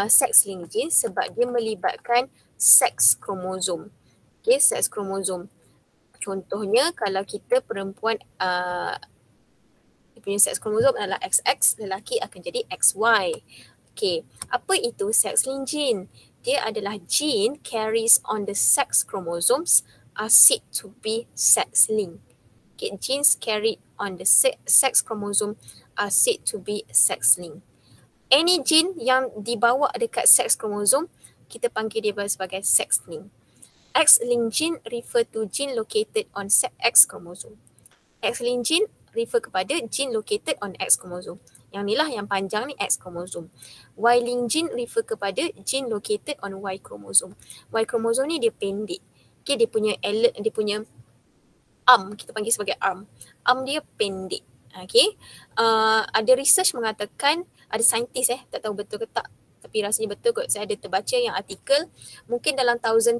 A: sex link gene? Sebab dia melibatkan sex kromosom. Okay, sex kromosom. Contohnya kalau kita perempuan dia punya sex kromosom adalah XX, lelaki akan jadi XY. Okay, apa itu sex link gene? Dia adalah gene carries on the sex chromosomes are said to be sex link. Okay, genes carried on the sex chromosome are said to be sex link. Any gene yang dibawa dekat sex chromosome, kita panggil dia sebagai sex link. X-linked gene refer to gene located on X chromosome. X-linked gene refer kepada gene located on X chromosome. Yang ni lah yang panjang ni X chromosome. Y-linked gene refer kepada gene located on Y chromosome. Y chromosome ni dia pendek. Okay, dia punya arm, kita panggil sebagai arm. Arm dia pendek. Okay. Ada research mengatakan, ada saintis tak tahu betul ke tak, tapi rasanya betul kot. Saya ada terbaca yang artikel, mungkin dalam 1000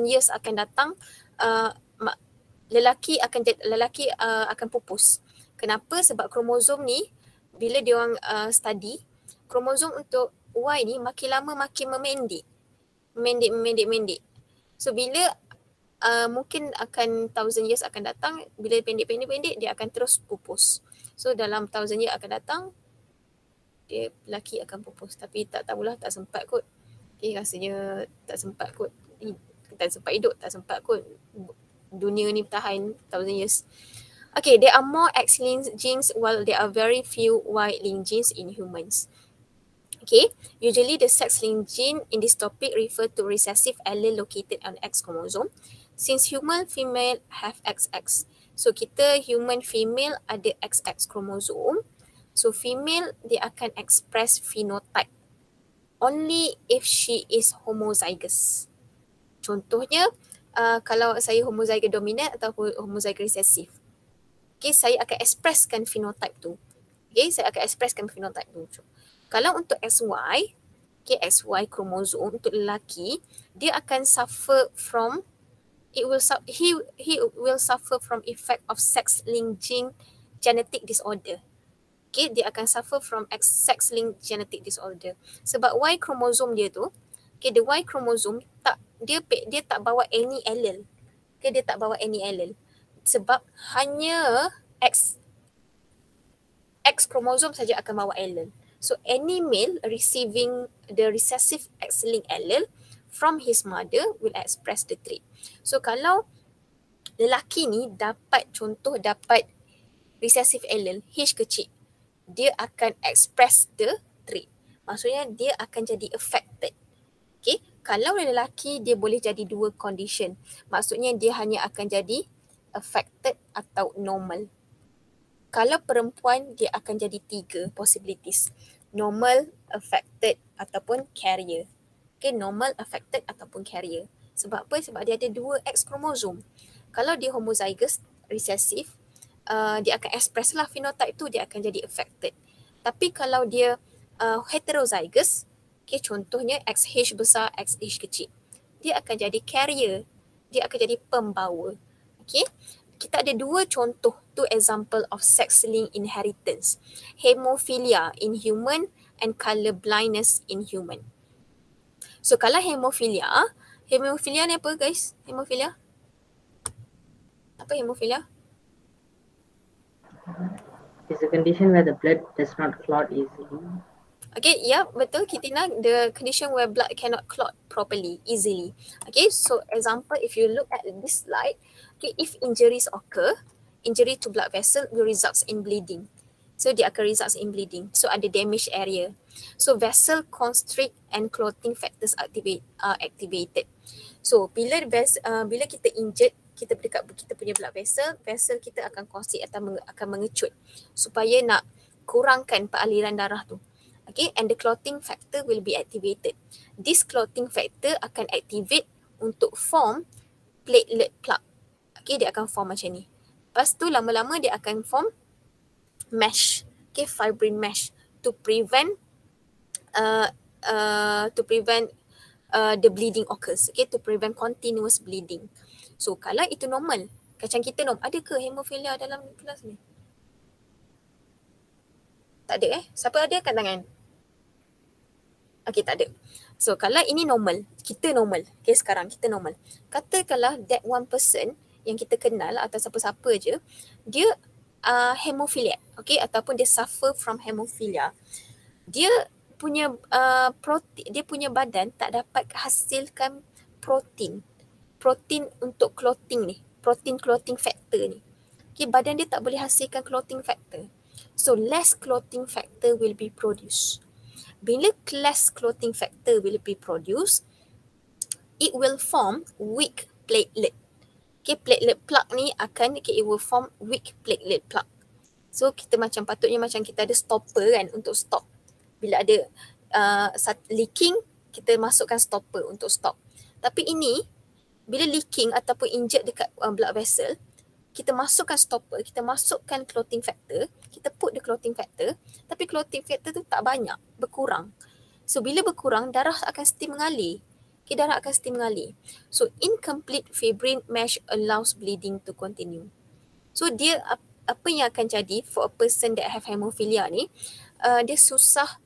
A: years akan datang, lelaki akan pupus. Kenapa? Sebab kromosom ni bila dia orang study, kromosom untuk Y ni makin lama makin memendek. So bila mungkin akan 1000 years akan datang, bila pendek dia akan terus pupus. So dalam 1000 years akan datang, dia lelaki akan pupus. Tapi tak tahulah, tak sempat kot. Okay, rasanya tak sempat kot. Tak sempat hidup, tak sempat kot. Dunia ni bertahan 1000 years. Okay, there are more X-linked genes while there are very few Y-linked genes in humans. Okay, usually the sex-linked gene in this topic refer to recessive allele located on X chromosome. Since human female have XX, so kita human female ada XX chromosome. So female dia akan express phenotype only if she is homozygous. Contohnya kalau saya homozygous dominant atau homozygous recessive. Okay, saya akan expresskan phenotype tu. Okay, saya akan expresskan phenotype tu. Kalau untuk XY, okay, XY chromosome untuk lelaki, dia akan suffer from he will suffer from effect of sex-linked gene genetic disorder. Okay, dia akan suffer from sex-linked genetic disorder. Sebab Y chromosome dia tu, okay, the Y chromosome dia tak bawa any allele. Okay, dia tak bawa any allele. Sebab hanya X chromosome saja akan bawa allele. So any male receiving the recessive X-linked allele from his mother will express the trait. So kalau lelaki ni dapat recessive allele H kecil, dia akan express the trait. Maksudnya dia akan jadi affected. Okay, Kalau lelaki dia boleh jadi 2 condition. Maksudnya dia hanya akan jadi affected atau normal. Kalau perempuan dia akan jadi 3 possibilities. Normal, affected ataupun carrier. Okay, normal, affected ataupun carrier. Sebab apa? Sebab dia ada 2 X kromosom. Kalau dia homozygous recessive, dia akan express lah phenotype tu, dia akan jadi affected. Tapi kalau dia heterozygous, okay, contohnya XH besar, XH kecil, dia akan jadi carrier, dia akan jadi pembawa. Okay, kita ada 2 contoh, 2 example of sex-linked inheritance. Hemophilia in human and color blindness in human. So kalau hemophilia ni apa guys? Hemophilia? Apa hemophilia?
H: It's a condition where the blood does not clot easily.
A: Okay, yeah, betul Kitina. The condition where blood cannot clot properly, easily. Okay, so example, if you look at this slide, okay, if injuries occur, injury to blood vessel will result in bleeding. So dia akan result in bleeding. So ada damaged area. So vessel constrict and clotting factors are activated. So bila kita injured, kita berdekat kita punya blood vessel, vessel kita akan constrict atau akan mengecut supaya nak kurangkan peraliran darah tu. Okay, and the clotting factor will be activated. This clotting factor akan activate untuk form platelet plug. Okay, dia akan form macam ni. Lepas tu lama-lama dia akan form mesh. Okay, fibrin mesh to prevent the bleeding occurs. Okay, to prevent continuous bleeding. So kalau itu normal, macam kita normal, ada ke hemophilia dalam kelas ni? Tak ada Siapa ada kat tangan? Okay, tak ada. So kalau ini normal, kita normal. Okay, sekarang kita normal. Katakanlah that one person yang kita kenal atau siapa-siapa je, dia hemophiliac, okay, ataupun dia suffer from hemophilia. Dia punya protein, dia punya badan tak dapat hasilkan protein untuk clotting ni, protein clotting factor ni. Okay, badan dia tak boleh hasilkan clotting factor. So less clotting factor will be produced. Bila less clotting factor will be produced, it will form weak platelet. Okay, platelet plug ni akan, okay, it will form weak platelet plug. So kita patutnya macam kita ada stopper kan untuk stop. Bila ada leaking, kita masukkan stopper untuk stop. Tapi ini, bila leaking ataupun injured dekat blood vessel, kita masukkan stopper, kita masukkan clotting factor, kita put the clotting factor, tapi clotting factor tu tak banyak, berkurang. So bila berkurang, darah akan still mengalir. Okay, darah akan still mengalir. So incomplete fibrin mesh allows bleeding to continue. So dia apa yang akan jadi for a person that have hemophilia ni, dia susah,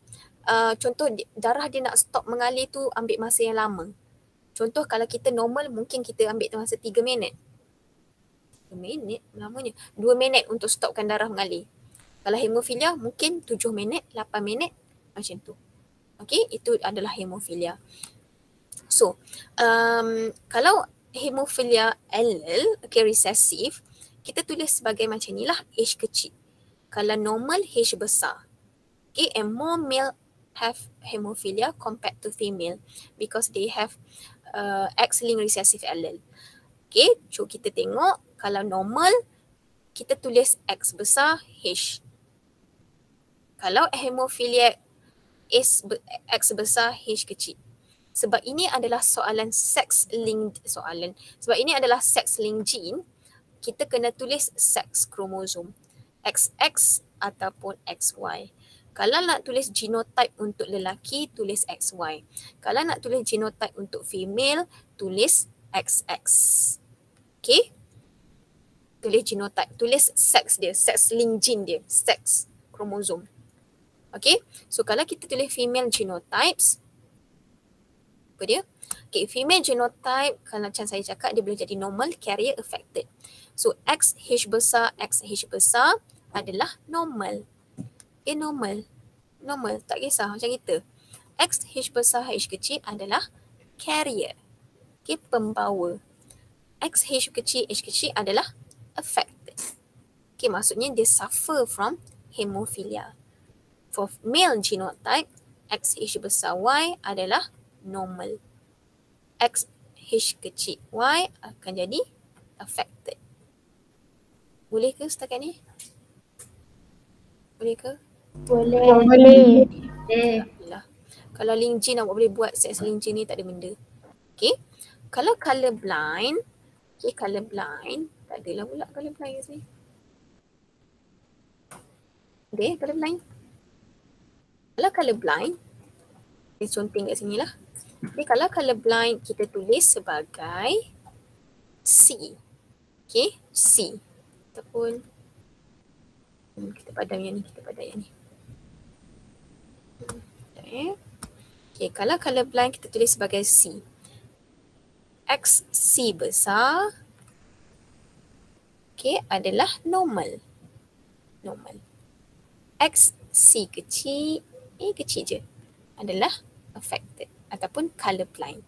A: contoh darah dia nak stop mengalir tu ambil masa yang lama. Contoh kalau kita normal mungkin kita ambil masa 3 minit. 2 minit lamanya. 2 minit untuk stopkan darah mengalir. Kalau hemophilia mungkin 7 minit, 8 minit macam tu. Okay, itu adalah hemophilia. So, kalau hemophilia allele, okay, recessive, kita tulis sebagai macam ni lah, H kecil. Kalau normal, H besar. Okay, and more male have hemophilia compared to female because they have X-linked recessive allele. Okay, so kita tengok kalau normal, kita tulis X besar, H. Kalau hemophilia X besar, H kecil. Sebab ini adalah soalan sex-linked soalan. Sebab ini adalah sex-linked gene, kita kena tulis sex kromosom. XX ataupun XY. Kalau nak tulis genotype untuk lelaki, tulis XY. Kalau nak tulis genotype untuk female, tulis XX. Okay? Tulis genotype, tulis sex dia, sex-linked gene dia, sex kromosom. Okay? So kalau kita tulis female genotypes, apa dia? Okay, female genotype, kalau macam saya cakap, dia boleh jadi normal, carrier, affected. So XH besar adalah normal. Okay, normal. Normal, tak kisah macam kita. XH besar, H kecil adalah carrier. Okay, pembawa. XH kecil, H kecil adalah affected. Okay, maksudnya dia suffer from hemophilia. For male genotype, XH besar Y adalah normal. X H kecil Y akan jadi affected. Boleh ke setakat ni? Boleh ke?
B: Boleh.
A: Alhamdulillah. Kalau link gene awak boleh buat set link gene ni tak ada benda. Okay. Kalau colour blind, okay, colour blind, tak adalah pula colour blind kat sini. Okay, colour blind. Kalau colour blind, dia conteng kat sini lah. Okay, kalau colour blind kita tulis sebagai C. Okay, C. Ataupun kita padam yang ni, Okay, kalau colour blind kita tulis sebagai C. X C besar, okay, adalah normal. X C kecil, kecil je, adalah affected ataupun colour blind.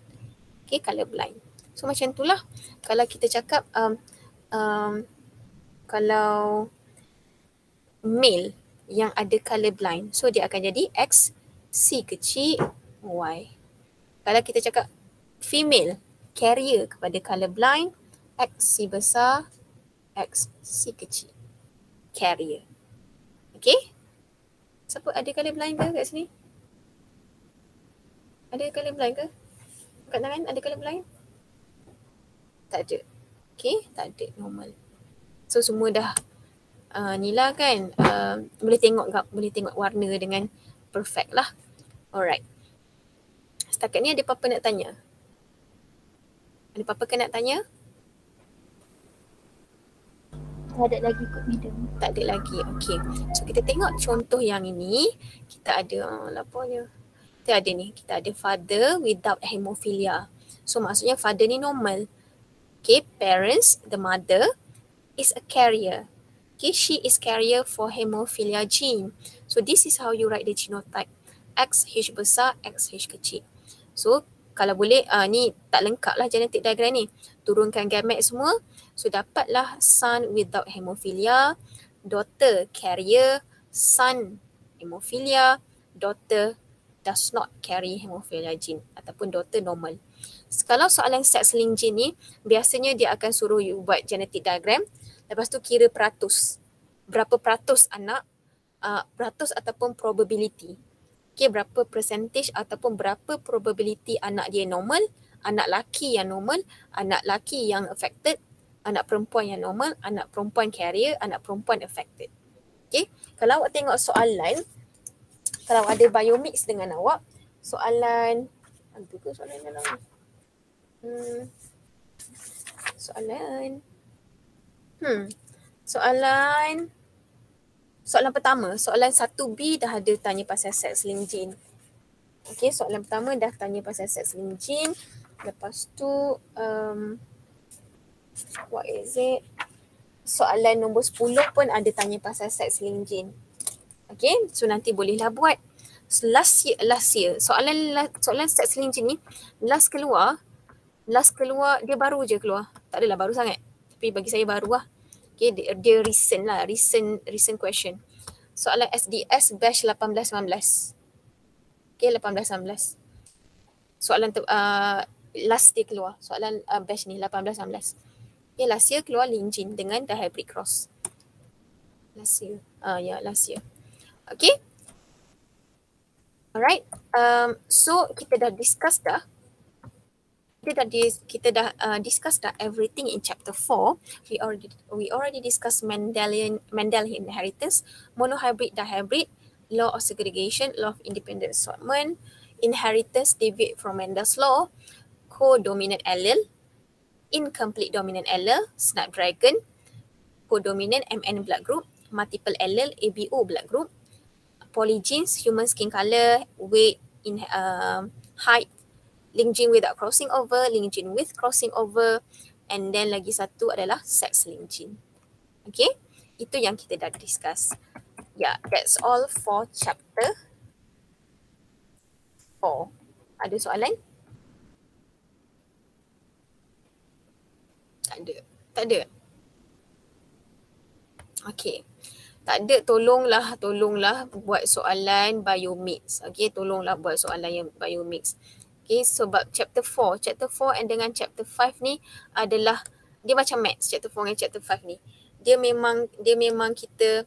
A: Okay, colour blind. So macam itulah kalau kita cakap kalau male yang ada colour blind, so dia akan jadi X C kecil Y. Kalau kita cakap female carrier kepada colour blind, X C besar, X C kecil, carrier. Okay? Siapa ada colour blind ke kat sini? Ada colour blind ke? Kat tangan ada colour blind? Tak ada. Okay, tak ada, normal. So semua dah ni lah kan, boleh tengok warna dengan perfect lah. Alright. Setakat ni ada apa-apa nak tanya? Ada apa-apa ke nak tanya?
B: Tak ada lagi kot madam.
A: Tak ada lagi. Okay. So kita tengok contoh yang ini. Kita ada lapornya. Kita ada father without hemophilia. So maksudnya father ni normal. Okay, parents, the mother is a carrier. Okay, she is carrier for hemophilia gene. So this is how you write the genotype. XH besar, XH kecil. So kalau boleh, ni tak lengkap lah genetic diagram ni. Turunkan gamet semua. So dapatlah son without hemophilia, daughter carrier, son hemophilia, daughter does not carry hemophilia gene ataupun daughter normal. Kalau soalan sex-linked gene ni, biasanya dia akan suruh you buat genetic diagram. Lepas tu kira peratus. Berapa peratus anak, peratus ataupun probability. Okay, berapa percentage ataupun berapa probability anak dia normal, anak laki yang normal, anak laki yang affected, anak perempuan yang normal, anak perempuan carrier, anak perempuan affected. Okay, kalau awak tengok soalan, kalau ada biomix dengan awak, soalan, ada ke soalan dalam ni? Soalan pertama, soalan 1B dah ada tanya pasal sex-linked gene. Okay, soalan pertama dah tanya pasal sex-linked gene. Lepas tu, what is it? Soalan nombor 10 pun ada tanya pasal sex-linked gene. Okay, so nanti bolehlah buat. Last year, soalan sex-linked gene ni, last keluar, dia baru je keluar. Tak adalah baru sangat. Tapi bagi saya baru lah. Okay, dia recent lah, recent question. Soalan SDS batch 18-19. Okay, 18-19. Soalan last dia keluar. Soalan batch ni 18-19. Okay, last year keluar linked gene dengan dihybrid cross. Last year. Last year. Okay. Alright. So kita dah discuss dah. Kita dah discuss dah everything in chapter 4. We already discussed Mendelian inheritance, monohybrid, dihybrid, law of segregation, law of independent assortment, inheritance deviate from Mendel's law, codominant allele, incomplete dominant allele, Snapdragon, codominant MN blood group, multiple allele, ABO blood group, polygenes, human skin color, weight, height, linked gene without crossing over, linked gene with crossing over, and then lagi satu adalah sex-linked gene. Okay, itu yang kita dah discuss. Yeah, that's all for chapter 4. Ada soalan? Tak ada. Okay. Tak ada, tolonglah buat soalan biomix. Okay, tolonglah buat soalan yang biomix. Okay, sebab chapter 4 and dengan chapter 5 ni adalah dia macam maths, chapter 4 dengan chapter 5 ni. Dia memang kita